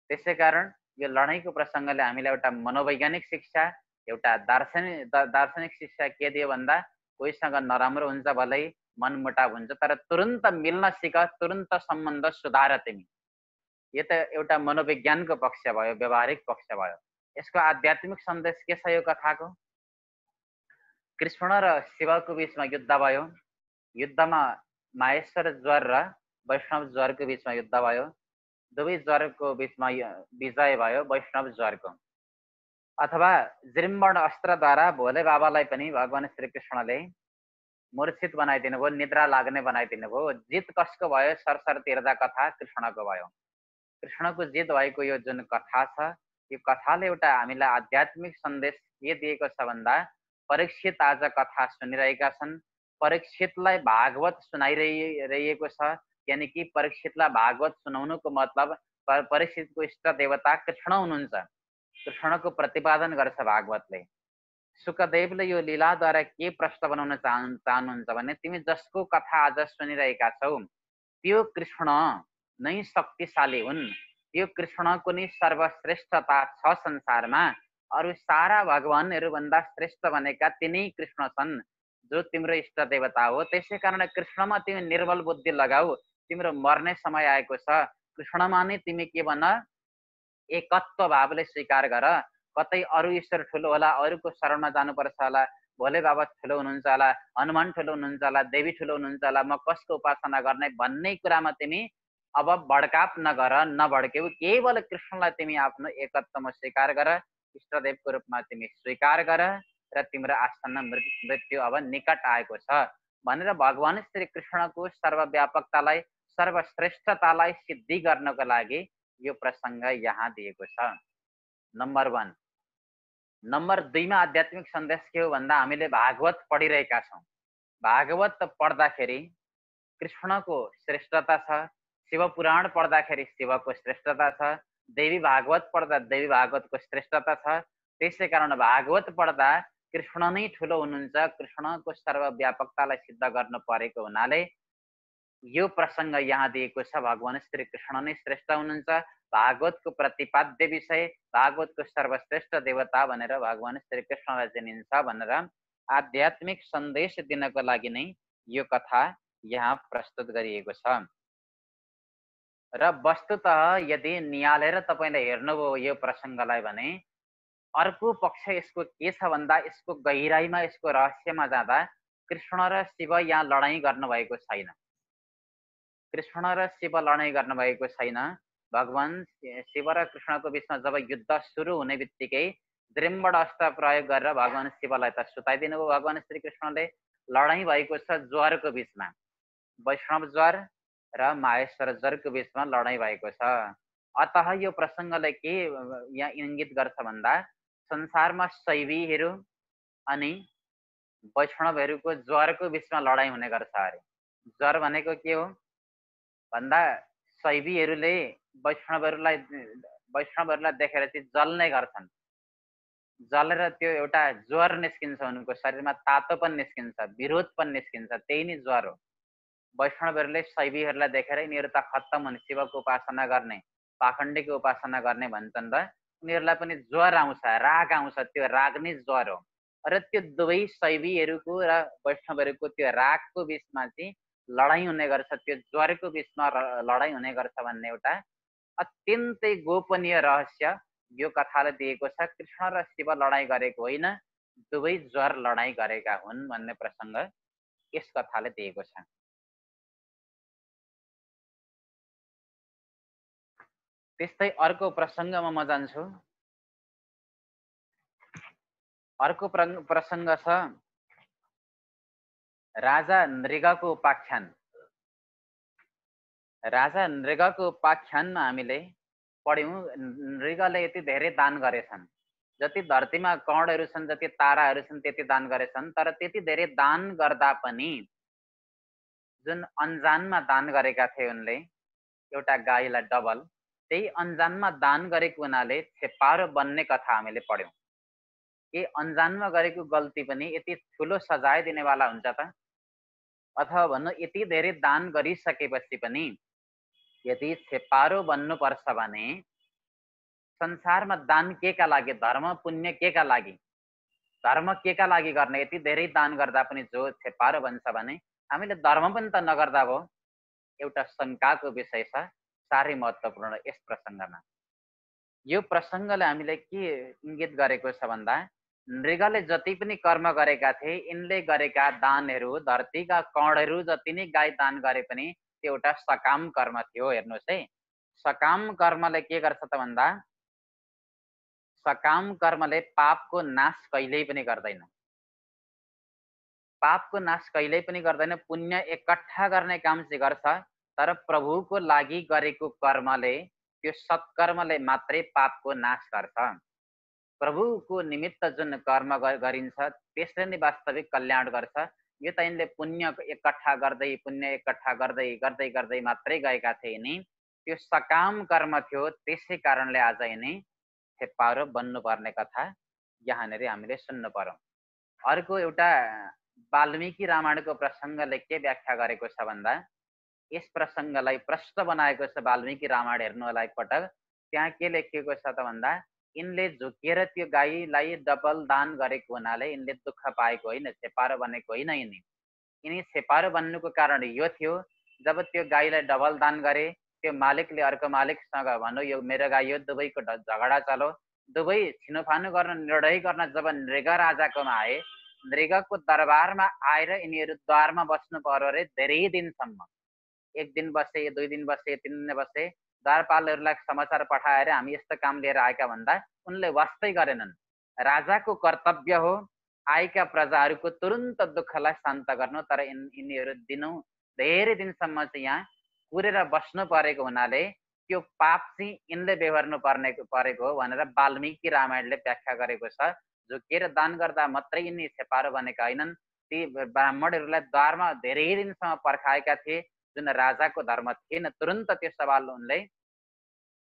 त्यसै कारण यो लडाईँको प्रसङ्गले हामीलाई एउटा मनोवैज्ञानिक शिक्षा, एउटा दार्शनिक शिक्षा के दियो भन्दा कोहीसँग नराम्रो हुन्छ भलै, मनमुटाव हुन्छ, तर तुरुन्त मिल्न सिक, तुरुन्त सम्बन्ध सुधार तिमी। यो त एउटा मनोविज्ञानको पक्ष भयो, व्यवहारिक पक्ष भयो। यसको आध्यात्मिक सन्देश के छ यो कथाको? कृष्ण र शिवको बीचमा युद्ध भयो। युद्धमा माहेश्वर ज्वर र वैष्णव ज्वरको बीचमा युद्ध भयो। दुवै ज्वरको बीचमा विजय भयो वैष्णव ज्वरको। अथवा जृम्बण अस्त्रद्वारा भोले बाबालाई पनि भगवान श्री कृष्णले मूर्छित बनाइदिनु भयो, निद्रा लाग्ने बनाइदिनु भयो। जित कसको भयो? सरसर तिर्दा कथा कृष्णको भयो। कृष्णको जित भएको यो जुन कथा छ, यो कथाले एउटा हामीलाई आध्यात्मिक सन्देश के दिएको छ भन्दा परीक्षित आज कथा सुनिरहेका छन्, परीक्षितलाई भागवत सुनाइरहेको छ, यानि कि परीक्षितलाई भागवत सुनाउनुको मतलब परीक्षितको इष्ट देवता कृष्ण हुनुहुन्छ, कृष्णको प्रतिपादन गर्छ भागवतले। सुखदेवले यो लीलाद्वारा के प्रश्न बनाउन चाहनुहुन्छ भने तिमी जसको कथा आज सुनिरहेका छौ त्यो कृष्ण नै शक्तिशाली हुन्, त्यो कृष्णको नै सर्वश्रेष्ठता छ संसारमा। अरू सारा भगवानहरू भन्दा श्रेष्ठ भनेका तिनै कृष्ण छन् जो तिम्रो इष्ट देवता हो। त्यसै कारण कृष्णमा तिमी निर्मल बुद्धि लगाऊ, तिम्रो मर्ने समय आएको छ, कृष्णमा नै तिमी के भन, एकत्व भावले स्वीकार गर। कतै अरू ईश्वर ठुलो होला, अरूको शरणमा जानुपर्छ होला, भोले बाबा ठुलो हुनुहुन्छ होला, हनुमान ठुलो हुनुहुन्छ होला, देवी ठुलो हुनुहुन्छ होला, म कसको उपासना गर्ने भन्ने कुरामा तिमी अब भड्काप नगर, नभड्क्यौ, केवल कृष्णलाई तिमी आफ्नो एकत्वमा स्वीकार गर, इष्टदेवको रूपमा तिमी स्वीकार गर र तिम्रो आसन्न मृत्यु अब निकट आएको छ भनेर भगवान श्री कृष्णको सर्वव्यापकतालाई, सर्वश्रेष्ठतालाई सिद्धि गर्नको लागि यो प्रसङ्ग यहाँ दिएको छ। नम्बर 1। नम्बर 2 मा आध्यात्मिक सन्देश के हो भन्दा हामीले भागवत पढिरहेका छौँ। भागवत पढ्दाखेरि कृष्णको श्रेष्ठता छ, शिव पुराण पढ्दाखेरि शिवको श्रेष्ठता छ, देवी भागवत पढ्दा देवी भागवतको श्रेष्ठता छ। त्यसै कारण भागवत पढ्दा कृष्ण नै ठुलो हुनुहुन्छ, कृष्णको सर्वव्यापकतालाई सिद्ध गर्नु परेको हुनाले यो प्रसङ्ग यहाँ दिएको छ। भगवान श्री कृष्ण नै श्रेष्ठ हुनुहुन्छ, भागवतको प्रतिपाद्य विषय, भागवतको सर्वश्रेष्ठ देवता भनेर भगवान श्री कृष्णलाई चिनिन्छ भनेर आध्यात्मिक सन्देश दिनको लागि नै यो कथा यहाँ प्रस्तुत गरिएको छ। र वस्तुतः यदि निहालेर तपाईँले हेर्नुभयो यो प्रसङ्गलाई भने अर्को पक्ष यसको के छ भन्दा यसको गहिराईमा यसको रहस्यमा जाँदा कृष्ण र शिव यहाँ लडाईँ गर्नुभएको छैन। कृष्ण र शिव लडाईँ गर्नुभएको छैन। भगवान शिव र कृष्णको बिचमा जब युद्ध सुरु हुने बित्तिकै द्रिम्बड अस्त्र प्रयोग गरेर भगवान शिवलाई त सुताइदिनु भयो। भगवान श्री कृष्णले लडाईँ भएको छ ज्वरको बिचमा, वैष्णव ज्वर र माहेश्वर ज्वरको बिचमा लडाईँ भएको छ। अतः यो प्रसङ्गले के यहाँ इङ्गित गर्छ भन्दा संसारमा शैवीहरू अनि वैष्णवहरूको ज्वरको बिचमा लडाईँ हुने गर्छ अरे। ज्वर भनेको के हो भन्दा शैवीहरूले वैष्णवहरूलाई देखेर चाहिँ जल्ने गर्छन्। जलेर त्यो एउटा ज्वर निस्किन्छ, उनको शरीरमा तातोपन निस्किन्छ, विरोधपन निस्किन्छ, त्यही नै ज्वर हो। वैष्णवहरूले शैवीहरूलाई देखेर यिनीहरू त खत्तम हुन्, शिवको उपासना गर्ने, पाखण्डीको उपासना गर्ने भन्छन् र उनीहरूलाई पनि ज्वर आउँछ, राग आउँछ, त्यो राग नै ज्वर हो। र त्यो दुवै शैवीहरूको र वैष्णवहरूको त्यो रागको बिचमा चाहिँ लडाईँ हुने गर्छ, त्यो ज्वरको बिचमा लडाईँ हुने गर्छ भन्ने एउटा अत्यन्तै गोपनीय रहस्य यो कथाले दिएको छ। कृष्ण र शिव लडाईँ गरेको होइन, दुवै ज्वर लडाईँ गरेका हुन् भन्ने प्रसङ्ग यस कथाले दिएको छ। त्यस्तै अर्को प्रसङ्गमा म जान्छु। अर्को प्रसङ्ग छ राजा नृगको उपाख्यान। राजा नृगको उपाख्यानमा हामीले पढ्यौँ, नृगले यति धेरै दान गरेछन्, जति धरतीमा कणहरू छन्, जति ताराहरू छन् त्यति दान गरेछन्। तर त्यति धेरै दान गर्दा पनि जुन अन्जानमा दान गरेका थिए उनले एउटा गाईलाई डबल, त्यही अन्जानमा दान गरेको हुनाले छेपारो बन्ने कथा हामीले पढ्यौँ। के अन्जानमा गरेको गल्ती पनि यति ठुलो सजाय दिनेवाला हुन्छ त? अथवा भन्नु यति धेरै दान गरिसकेपछि पनि यदि छेपारो बन्नुपर्छ भने संसारमा दान के का लागि, धर्म पुण्य के का लागि, धर्म के का लागि गर्ने? यति धेरै दान गर्दा पनि जो छेपारो बन्छ भने हामीले धर्म पनि त नगर्दा भयो। एउटा शङ्काको विषय छ, साह्रै महत्त्वपूर्ण यस प्रसङ्गमा। यो प्रसङ्गले हामीले के इङ्गित गरेको छ भन्दा नृगले जति पनि कर्म गरेका थिए, यिनले गरेका दानहरू धरतीका कणहरू जति नै गाई दान गरे पनि त्यो एउटा सकाम कर्म थियो। हेर्नुहोस् है, सकाम कर्मले के गर्छ त भन्दा सकाम कर्मले पापको नाश कहिल्यै पनि गर्दैन। पापको नाश कहिल्यै पनि गर्दैन। पुण्य एकट्ठा गर्ने काम चाहिँ गर्छ, तर प्रभुको लागि गरेको कर्मले, त्यो सत्कर्मले मात्रै पापको नाश गर्छ। प्रभुको निमित्त जुन कर्म गरिन्छ त्यसले नै वास्तविक कल्याण गर्छ। यो त यिनले पुण्य एकट्ठा गर्दै, पुण्य एकट्ठा गर्दै गर्दै गर्दै मात्रै गएका थिए नि, त्यो सकाम कर्म थियो। त्यसै कारणले आज यिनी छेपारो बन्नुपर्ने कथा यहाँनिर हामीले सुन्नु पर्यौँ। अर्को एउटा वाल्मीकि रामायणको प्रसङ्गले के व्याख्या गरेको छ भन्दा यस प्रसङ्गलाई प्रश्न बनाएको छ। वाल्मीकि रामायण हेर्नु होला एकपटक, त्यहाँ के लेखिएको छ त भन्दा यिनले झुकेर त्यो गाईलाई डबल दान गरेको हुनाले यिनले दुःख पाएको होइन, छेपारो बनेको होइन। यिनी छेपारो बन्नुको कारण यो थियो, जब त्यो गाईलाई डबल दान गरे, त्यो मालिकले अर्को मालिकसँग भन्नु यो मेरो गाई हो, दुवैको झगडा चलो, दुवै छिनोफानो गर्न निर्णय गर्न जब नृग राजाकोमा आए, नृगको दरबारमा आएर यिनीहरू द्वारमा बस्नु पर्यो अरे धेरै दिनसम्म। एक दिन बसे, 2 दिन बसे, 3 दिन बसे। द्वारपालहरूलाई समाचार पठाएर हामी यस्तो काम लिएर आएका भन्दा उनले वास्तै गरेनन्। राजाको कर्तव्य हो आएका प्रजाहरूको तुरुन्त दुःखलाई शान्त गर्नु, तर यिनीहरू दिनौँ धेरै दिनसम्म चाहिँ यहाँ कुरेर बस्नु परेको हुनाले त्यो पाप चाहिँ यिनले बेहोर्नु परेको हो भनेर वाल्मीकि रामायणले व्याख्या गरेको छ। झुकेर दान गर्दा मात्रै यिनी छेपारो बनेका होइनन्, ती ब्राह्मणहरूलाई द्वारमा धेरै दिनसम्म पर्खाएका थिए। जुन राजाको धर्म थिएन, तुरुन्त त्यो सवाल उनले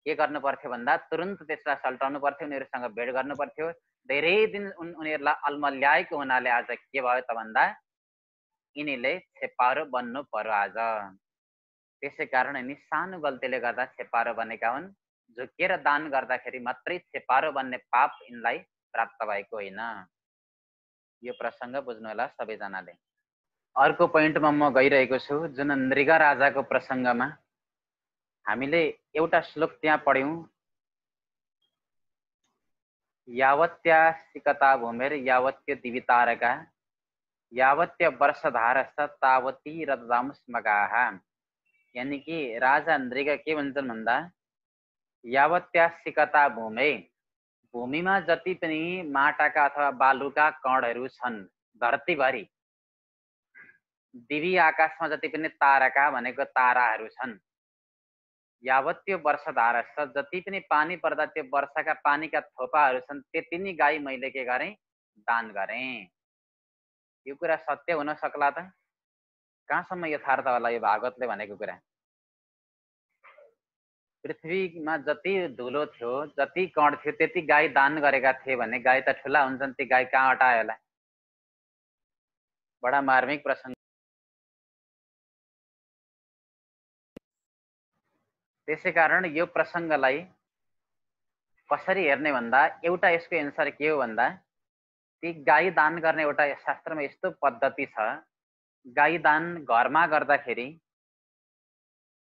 के गर्नु पर्थ्यो भन्दा तुरुन्त त्यसलाई सल्टाउनु पर्थ्यो, उनीहरूसँग भेट गर्नु पर्थ्यो। धेरै दिन उनीहरूलाई अल्मल्याएको हुनाले आज के भयो त भन्दा यिनीले छेपारो बन्नु पर्यो आज। त्यसै कारण यिनी सानो गल्तीले गर्दा छेपारो बनेका हुन्। झुकेर दान गर्दाखेरि मात्रै छेपारो बन्ने पाप यिनलाई प्राप्त भएको होइन। यो प्रसङ्ग बुझ्नु होला सबैजनाले। अर्को पोइन्टमा म गइरहेको छु, जुन नृग राजाको प्रसङ्गमा हामीले एउटा श्लोक त्यहाँ पढ्यौँ। यावत्या सिकता भूमिर यावत्य दिवितारका यावत्य वर्षधारस्त तावती रतदामुस्मगाः। यानी कि राजा मृग के भन्छन् भन्दा यावत्या सिकता भूमि भूमिमा जति पनि माटाका अथवा बालुका कणहरू छन् धरतीभरि, दिवी आकाशमा जति पनि ताराका भनेको ताराहरू छन्, यावत त्यो वर्षधारा छ जति पनि पानी पर्दा त्यो वर्षाका पानीका थोपाहरू छन् त्यति नै गाई मैले के गरेँ दान गरेँ। यो कुरा सत्य हुन सक्ला त? कहाँसम्म यथार्थ होला यो भागवतले भनेको कुरा? पृथ्वीमा जति धुलो थियो जति कण थियो त्यति गाई दान गरेका थिए भने गाई त ठुला हुन्छन्, ती गाई कहाँ अटायो होला? बडा मार्मिक प्रसङ्ग। त्यसैकारण यो प्रसङ्गलाई कसरी हेर्ने भन्दा एउटा यसको एन्सर के हो भन्दा ती गाई दान गर्ने एउटा शास्त्रमा यस्तो पद्धति छ, गाई दान घरमा गर्दाखेरि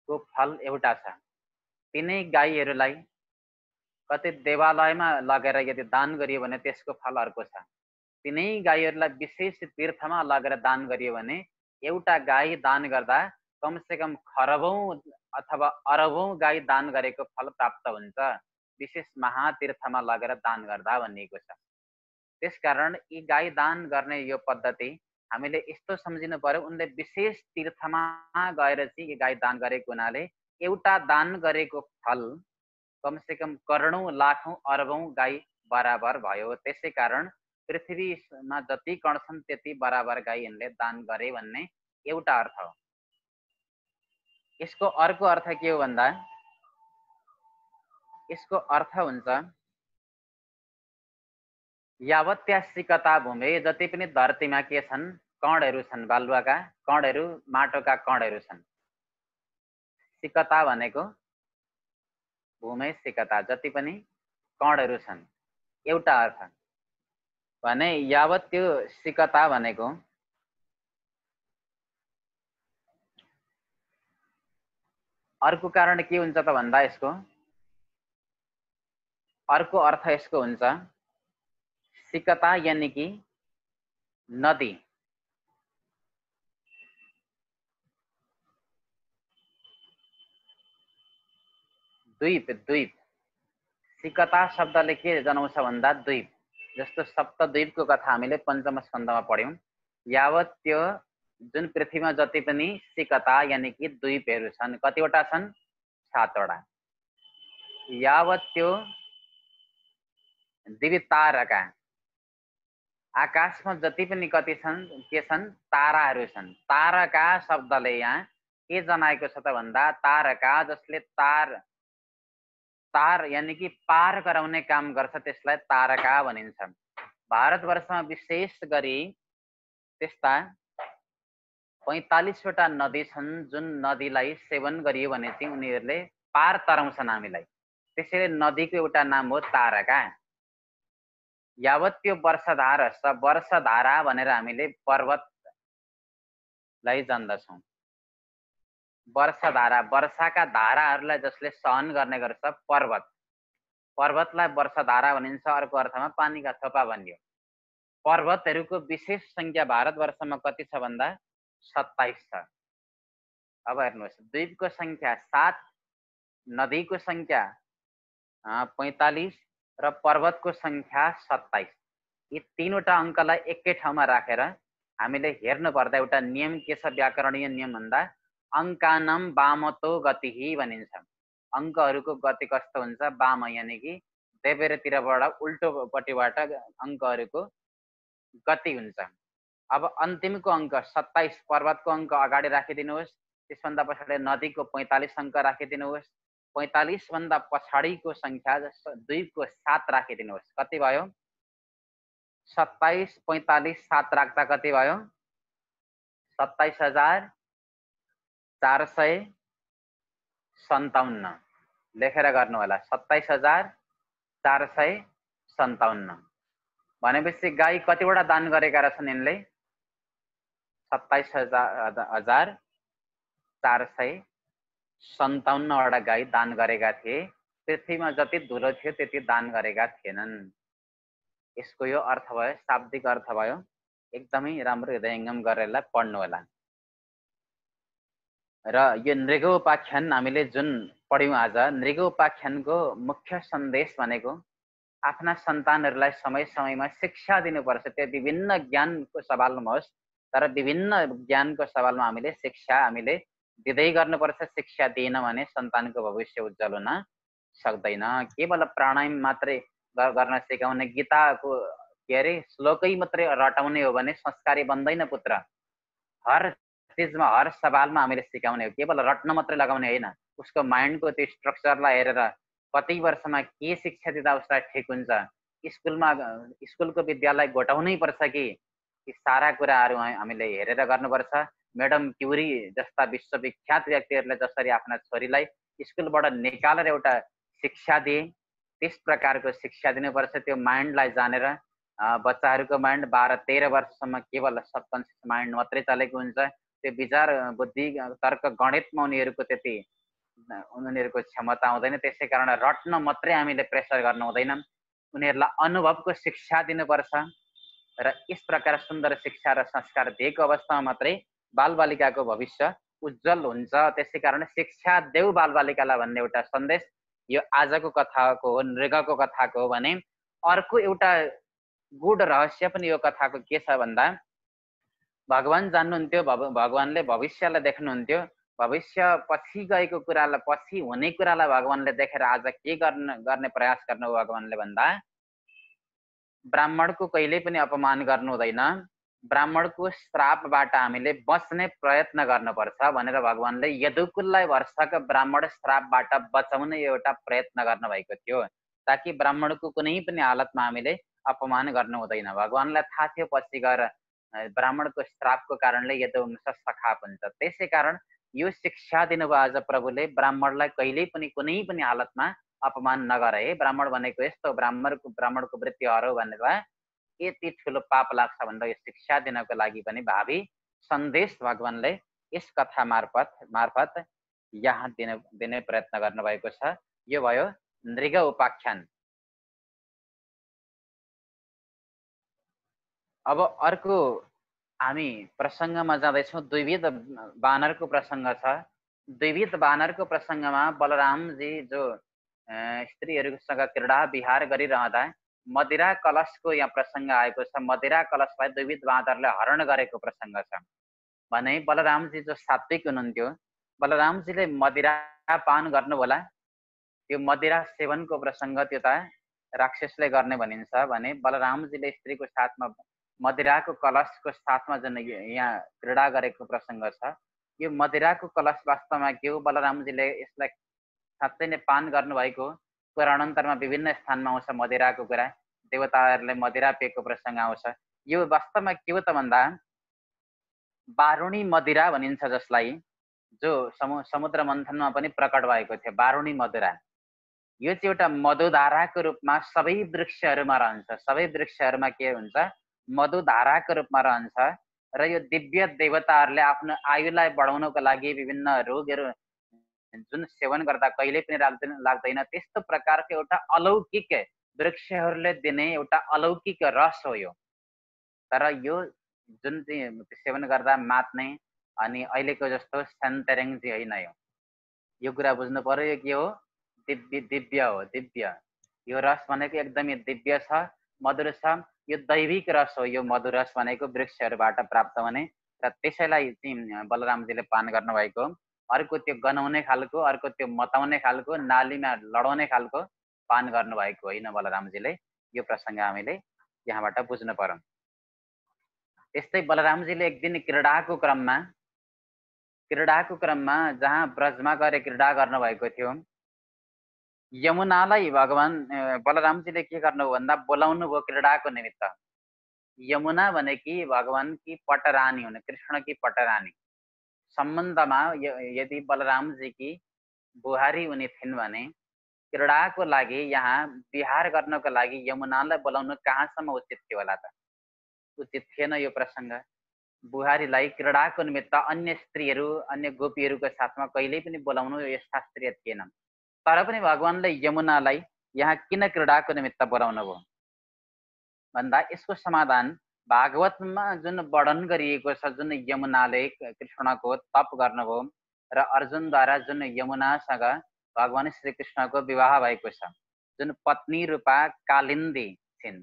को फल एउटा छ। तिनै गाईहरूलाई कतै देवालयमा लगेर यदि दान गरियो भने त्यसको फल अर्को छ। तिनै गाईहरूलाई विशेष तीर्थमा लगेर दान गरियो भने एउटा गाई दान गर्दा कमसेकम खरबौं अथवा अरबौं गाई दान गरेको फल प्राप्त हुन्छ, विशेष महातीर्थमा लगेर दान गर्दा भनिएको छ। त्यसकारण यी गाई दान गर्ने यो पद्धति हामीले यस्तो सम्झिनु पर्यो, उनले विशेष तीर्थमा गएर चाहिँ यो गाई दान गरेको हुनाले एउटा दान गरेको फल कमसेकम करोडौं लाखौं अरबौं गाई बराबर भयो। त्यसै कारण पृथ्वीमा जति कण छन् त्यति बराबर गाई यिनले दान गरे भन्ने एउटा अर्थ हो। यसको अर्को अर्थ के हो भन्दा यसको अर्थ हुन्छ यावत्या सिकता भूमि जति पनि धरतीमा के छन् कणहरू छन्, बालुवाका कणहरू माटोका कणहरू छन्। सिकता भनेको भूमि सिकता जति पनि कणहरू छन् एउटा अर्थ भने यावत त्यो सिकता भनेको अर्को कारण के हुन्छ त भन्दा यसको अर्को अर्थ यसको हुन्छ सिकता यानी कि नदी। द्वीप द्वीप सिकता शब्दले के जनाउँछ भन्दा द्वीप। जस्तो सप्तद्वीपको कथा हामीले पञ्चम स्कन्धमा पढ्यौं। यावत त्यो जुन पृथ्वीमा जति पनि सिकता यानी कि द्वीपहरू छन् कतिवटा छन्? 7 वटा। यावत त्यो दिवितारका आकाशमा जति पनि कति छन् के छन् ताराहरू छन्। तारका शब्दले यहाँ के जनाएको छ त भन्दा तारका जसले तार यानी कि पार गराउने काम गर्छ त्यसलाई तारका भनिन्छ। भारतवर्षमा विशेष गरी त्यस्ता 45 वटा नदी छन् जुन नदीलाई सेवन गरियो भने चाहिँ उनीहरूले पार तराउँछन् हामीलाई, त्यसैले नदीको एउटा नाम हो तारका। यावत त्यो वर्षधारा छ, वर्षधारा भनेर हामीले पर्वतलाई जान्दछौँ। वर्षधारा वर्षाका धाराहरूलाई जसले सहन गर्ने गर्छ पर्वत, पर्वतलाई वर्षधारा भनिन्छ। अर्को अर्थमा पानीका थोपा भनियो। पर्वतहरूको विशेष संख्या भारतवर्षमा कति छ भन्दा 27 छ। अब हेर्नुहोस्, द्वीपको संख्या 7, नदीको संख्या 45 र पर्वतको संख्या 27। यी तीनवटा अङ्कलाई एकै ठाउँमा राखेर हामीले हेर्नु पर्दा एउटा नियम के छ व्याकरणीय नियम भन्दा अङ्कानम वामतो गतिहि भनिन्छ। अङ्कहरूको गति कस्तो हुन्छ? वाम यानी कि देब्रेतिरबाट उल्टोपट्टिबाट अङ्कहरूको गति हुन्छ। अब अन्तिमको अङ्क 27 पर्वतको अङ्क अगाडि राखिदिनुहोस्, त्यसभन्दा पछाडि नदीको 45 अङ्क राखिदिनुहोस्, 45 भन्दा पछाडिको संख्या द्वीपको 7 राखिदिनुहोस्। कति भयो? 27 45 7 राख्दा कति भयो? 27,457। लेखेर गर्नु होला 27,457 भनेपछि गाई कतिवटा दान गरेका रहेछन् यिनले? 27,457 वटा गाई दान गरेका थिए। पृथ्वीमा जति धुलो थियो त्यति दान गरेका थिएनन्। यसको यो अर्थ भयो, शाब्दिक अर्थ भयो। एकदमै राम्रो हृदयङ्गम गरेर यसलाई पढ्नु होला। र यो नृगोपाख्यान हामीले जुन पढ्यौँ आज, नृगोपाख्यानको मुख्य सन्देश भनेको आफ्ना सन्तानहरूलाई समय समयमा शिक्षा दिनुपर्छ। त्यो विभिन्न ज्ञानको सवालमा होस्, तर विभिन्न ज्ञानको सवालमा हामीले शिक्षा हामीले दिँदै गर्नुपर्छ। शिक्षा दिएन भने सन्तानको भविष्य उज्जवल हुन सक्दैन। केवल प्राणायाम मात्रै गर्न सिकाउने, गीताको के अरे श्लोकै मात्रै रटाउने हो भने संस्कारी बन्दैन पुत्र। हर चिजमा, हर सवालमा हामीले सिकाउने हो, केवल रट्न मात्रै लगाउने होइन। उसको माइन्डको त्यो स्ट्रक्चरलाई हेरेर कति वर्षमा के शिक्षा दिँदा उसलाई ठिक हुन्छ, स्कुलमा स्कुलको विद्यालय घोटाउनै पर्छ कि यी सारा कुराहरू हामीले हेरेर गर्नुपर्छ। म्याडम क्युरी जस्ता विश्वविख्यात व्यक्तिहरूले जसरी आफ्ना छोरीलाई स्कुलबाट निकालेर एउटा शिक्षा दिए, त्यस प्रकारको शिक्षा दिनुपर्छ। त्यो माइन्डलाई जानेर बच्चाहरूको माइन्ड 12-13 वर्षसम्म केवल सबकन्सियस माइन्ड मात्रै चलेको हुन्छ। त्यो विचार बुद्धि तर्क गणितमा उनीहरूको त्यति उनीहरूको क्षमता हुँदैन। त्यसै कारण रट्न मात्रै हामीले प्रेसर गर्नु हुँदैन, उनीहरूलाई अनुभवको शिक्षा दिनुपर्छ। र यस प्रकार सुन्दर शिक्षा र संस्कार दिएको अवस्थामा मात्रै बालबालिकाको भविष्य उज्जवल हुन्छ। त्यसै कारण शिक्षा देऊ बालबालिकालाई भन्ने एउटा सन्देश यो आजको कथाको हो, नृगको कथाको हो। भने अर्को एउटा गुड रहस्य पनि यो कथाको के छ भन्दा, भगवान जान्नुहुन्थ्यो, भगवानले भविष्यलाई देख्नुहुन्थ्यो। भविष्य पछि गएको कुरालाई, पछि हुने कुरालाई भगवानले देखेर आज के गर्ने प्रयास गर्नुभयो भगवानले भन्दा, ब्राह्मणको कहिल्यै पनि अपमान गर्नु हुँदैन, ब्राह्मणको श्रापबाट हामीले बच्ने प्रयत्न गर्नुपर्छ भनेर भगवानले यदुकुललाई वर्षका ब्राह्मण श्रापबाट बचाउने एउटा प्रयत्न गर्नुभएको थियो, ताकि ब्राह्मणको कुनै पनि हालतमा हामीले अपमान गर्नु हुँदैन। भगवानलाई थाहा थियो पछि गएर ब्राह्मणको श्रापको कारणले यदुवंश सखाप हुन्छ। त्यसै कारण यो शिक्षा दिनुभयो आज प्रभुले, ब्राह्मणलाई कहिल्यै पनि कुनै पनि हालतमा अपमान नगर है। ब्राह्मण भनेको यस्तो, ब्राह्मणको वृत्ति हरो भनेर यति ठुलो पाप लाग्छ भनेर यो शिक्षा दिनको लागि पनि भावी सन्देश भगवानले यस कथा मार्फत यहाँ दिने प्रयत्न गर्नुभएको छ। यो भयो नृग उपाख्यान। अब अर्को हामी प्रसङ्गमा जाँदैछौँ। द्विविध बानरको प्रसङ्ग छ। द्विविध बानरको प्रसङ्गमा बलरामजी जो स्त्रीहरूसँग क्रीडा विहार गरिरहँदा मदिरा कलशको यहाँ प्रसङ्ग आएको छ। मदिरा कलशलाई द्विविध बाँदरले हरण गरेको प्रसङ्ग छ। भने बलरामजी जो सात्विक हुनुहुन्थ्यो, बलरामजीले मदिरा पान गर्नु होला। त्यो मदिरा सेवनको प्रसङ्ग त्यो त राक्षसले गर्ने भनिन्छ। भने बलरामजीले स्त्रीको साथमा मदिराको कलशको साथमा जुन यहाँ क्रीडा गरेको प्रसङ्ग छ, यो मदिराको कलश वास्तवमा के हो, बलरामजीले यसलाई साँच्चै नै पान गर्नुभएको पुराणान्तरमा विभिन्न स्थानमा आउँछ मदिराको कुरा। देवताहरूले मदिरा पिएको प्रसङ्ग आउँछ। यो वास्तवमा के हो त भन्दा, बारुणी मदिरा भनिन्छ जसलाई, जो समुद्र मन्थनमा पनि प्रकट भएको थियो। बारुणी मदिरा यो चाहिँ एउटा मधुधाराको रूपमा सबै वृक्षहरूमा रहन्छ। सबै वृक्षहरूमा के हुन्छ, मधुधाराको रूपमा रहन्छ। र यो दिव्य देवताहरूले आफ्नो आयुलाई बढाउनको लागि विभिन्न रोगहरू जुन सेवन गर्दा कहिले पनि लाग्दैन, त्यस्तो प्रकारको एउटा अलौकिक वृक्षहरूले दिने एउटा अलौकिक रस हो यो। तर यो जुन चाहिँ सेवन गर्दा मात्ने अनि अहिलेको जस्तो सेन्तेरेङ चाहिँ होइन। यो कुरा बुझ्नु पर्यो। यो के हो, दिव्य हो, दिव्य। यो रस भनेको एकदमै दिव्य छ, मधुर छ। यो दैविक रस हो। यो मधुर रस भनेको वृक्षहरूबाट प्राप्त हुने, र त्यसैलाई चाहिँ बलरामजीले पान गर्नुभएको। अर्को त्यो गनाउने खालको, अर्को त्यो मताउने खालको, नालीमा लडाउने खालको पान गर्नुभएको होइन बलरामजीले। यो प्रसङ्ग हामीले यहाँबाट बुझ्नु पर्यो। त्यस्तै बलरामजीले एक दिन क्रीडाको क्रममा जहाँ ब्रजमा गएर क्रीडा गर्नुभएको थियो, यमुनालाई भगवान बलरामजीले के गर्नुभयो भन्दा बोलाउनु भयो क्रीडाको निमित्त। यमुना भनेकी भगवान की पटरानी हुने, कृष्ण की पटरानी। सम्बन्धमा यदि बलरामजी की बुहारी हुने थिइन् भने क्रीडाको लागि, यहाँ विहार गर्नको लागि यमुनालाई बोलाउनु कहाँसम्म उचित थियो होला त? उचित थिएन यो प्रसङ्ग। बुहारीलाई क्रीडाको निमित्त अन्य स्त्रीहरू, अन्य गोपीहरूको साथमा कहिल्यै पनि बोलाउनु यो शास्त्रीय थिएन। तर पनि भगवानले यमुनालाई यहाँ किन क्रीडाको निमित्त बोलाउनु भयो? भन्दा यसको समाधान भागवतमा जुन वर्णन गरिएको छ, जुन यमुनाले कृष्णको तप गर्नुभयो र अर्जुनद्वारा जुन यमुनासँग भगवान श्री कृष्णको विवाह भएको छ, जुन पत्नी रूपा कालिन्दी थिइन्,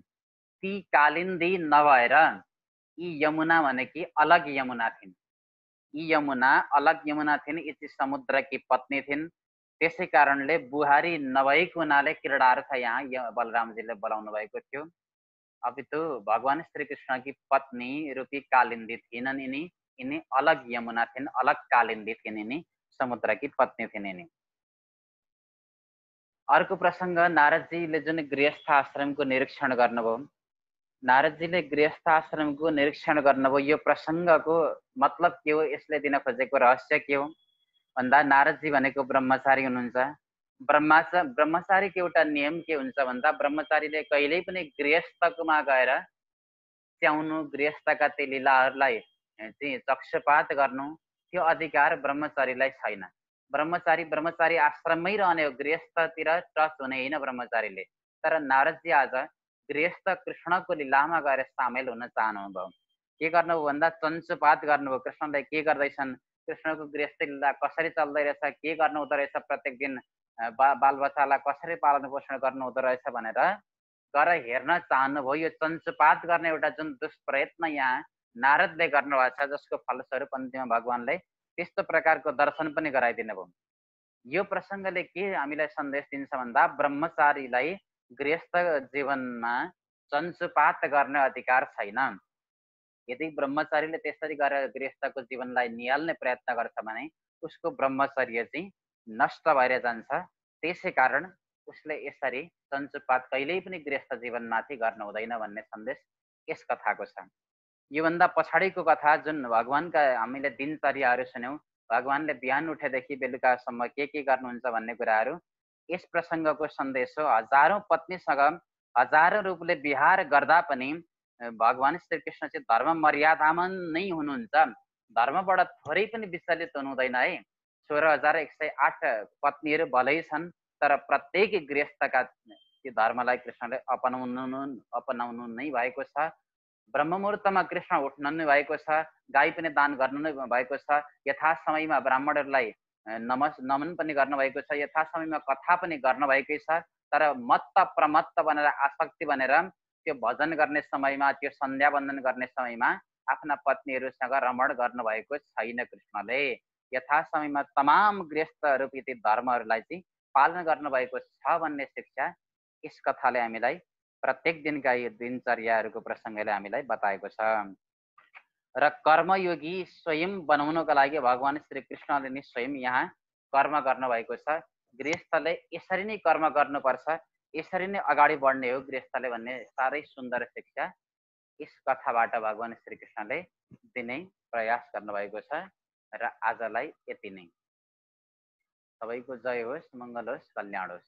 ती कालिन्दी नभएर यी यमुना भनेकी अलग यमुना थिइन्। यी यमुना अलग यमुना थिइन्, यी चाहिँ समुद्रकी पत्नी थिइन्। त्यसै कारणले बुहारी नभएको हुनाले क्रीडार्थ यहाँ बलरामजीले बोलाउनु भएको थियो। अपितु भगवान श्री कृष्ण की पत्नी रूपी कालिंदी थिएनन् यिनी, यिनी अलग यमुना थिइन्, अलग कालिंदी थिइन्, यिनी समुद्र की पत्नी थिइन् यिनी। अर्को प्रसंग नारदजीले जुन गृहस्थ आश्रमको निरीक्षण गर्नुभयो, नारदजीले गृहस्थ आश्रमको निरीक्षण गर्नुभयो, यो प्रसंगको मतलब के हो, यसले दिन खोजेको रहस्य के हो भन्दा नारदजी भनेको ब्रह्मचारी हुनुहुन्छ। ब्रह्मचारीको एउटा नियम के हुन्छ भन्दा ब्रह्मचारीले कहिल्यै पनि गृहस्थकोमा गएर च्याउनु, गृहस्थका ती लीलाहरूलाई चाहिँ चक्षुपात गर्नु त्यो अधिकार ब्रह्मचारीलाई छैन। ब्रह्मचारी आश्रममै रहने हो, गृहस्थतिर टच हुने होइन ब्रह्मचारीले। तर नारदजी आज गृहस्थ कृष्णको लीलामा गएर सामेल हुन चाहनुभयो। के गर्नुभयो भन्दा चञ्चुपात गर्नुभयो, कृष्णलाई के गर्दैछन्, कृष्णको गृहस्थ लीला कसरी चल्दै रहेछ, के गर्नु हुँदो रहेछ, प्रत्येक दिन बालबच्चालाई कसरी पालन पोषण गर्नु हुँदो रहेछ भनेर गएर हेर्न चाहनुभयो। यो चञ्चुपात गर्ने एउटा जुन दुष्प्रयत्न यहाँ नारदले गर्नुभएको छ, जसको फलस्वरूप अन्तिममा भगवानले त्यस्तो प्रकारको दर्शन पनि गराइदिनु भयो। यो प्रसङ्गले के हामीलाई सन्देश दिन्छ भन्दा ब्रह्मचारीलाई गृहस्थ जीवनमा चञ्चुपात गर्ने अधिकार छैन। यदि ब्रह्मचारीले त्यसरी गरेर गृहस्थको जीवनलाई निहाल्ने प्रयत्न गर्छ भने उसको ब्रह्मचर्य चाहिँ नष्ट भएर जान्छ। त्यसै कारण उसले यसरी चञ्चुपात कहिल्यै पनि गृहस्थ जीवनमाथि गर्नु हुँदैन भन्ने सन्देश यस कथाको छ। योभन्दा पछाडिको कथा जुन भगवानका हामीले दिनचर्याहरू सुन्यौँ, भगवानले बिहान उठेदेखि बेलुकासम्म के गर्नुहुन्छ भन्ने कुराहरू, यस प्रसङ्गको सन्देश हो। हजारौँ पत्नीसँग हजारौँ रूपले विहार गर्दा पनि भगवान श्री कृष्ण चाहिँ धर्म मर्यादामा नै हुनुहुन्छ। धर्मबाट थोरै पनि विचलित हुनु हुँदैन है। 16,108 पत्नीहरू भलै छन्, तर प्रत्येक गृहस्थका त्यो धर्मलाई कृष्णले अपनाउनु नै भएको छ। ब्रह्ममुहूर्तमा कृष्ण उठ्नु नै भएको छ, गाई पनि दान गर्नु नै भएको छ, यथा समयमा ब्राह्मणहरूलाई नमन पनि गर्नुभएको छ, यथा समयमा कथा पनि गर्नुभएकै छ। तर मत्त प्रमत्त बनेर आसक्ति बनेर त्यो भजन गर्ने समयमा, त्यो सन्ध्या वन्दन गर्ने समयमा आफ्ना पत्नीहरूसँग रमण गर्नुभएको छैन। कृष्णले यथा समयमा तमाम गृहस्थ रूपी ती धर्महरूलाई चाहिँ पालन गर्नुभएको छ भन्ने शिक्षा यस कथाले हामीलाई प्रत्येक दिनका यो दिनचर्याहरूको प्रसङ्गले हामीलाई बताएको छ। र कर्मयोगी स्वयं बनाउनको लागि भगवान श्री कृष्णले नि स्वयं यहाँ कर्म गर्नुभएको छ। गृहस्थले यसरी नै कर्म गर्नुपर्छ, यसरी नै अगाडि बढ्ने हो गृहस्थले भन्ने साह्रै सुन्दर शिक्षा यस कथाबाट भगवान श्री कृष्णले दिने प्रयास गर्नुभएको छ। र आजलाई यति नै। सबैको जय होस्, मङ्गल होस्, कल्याण होस्।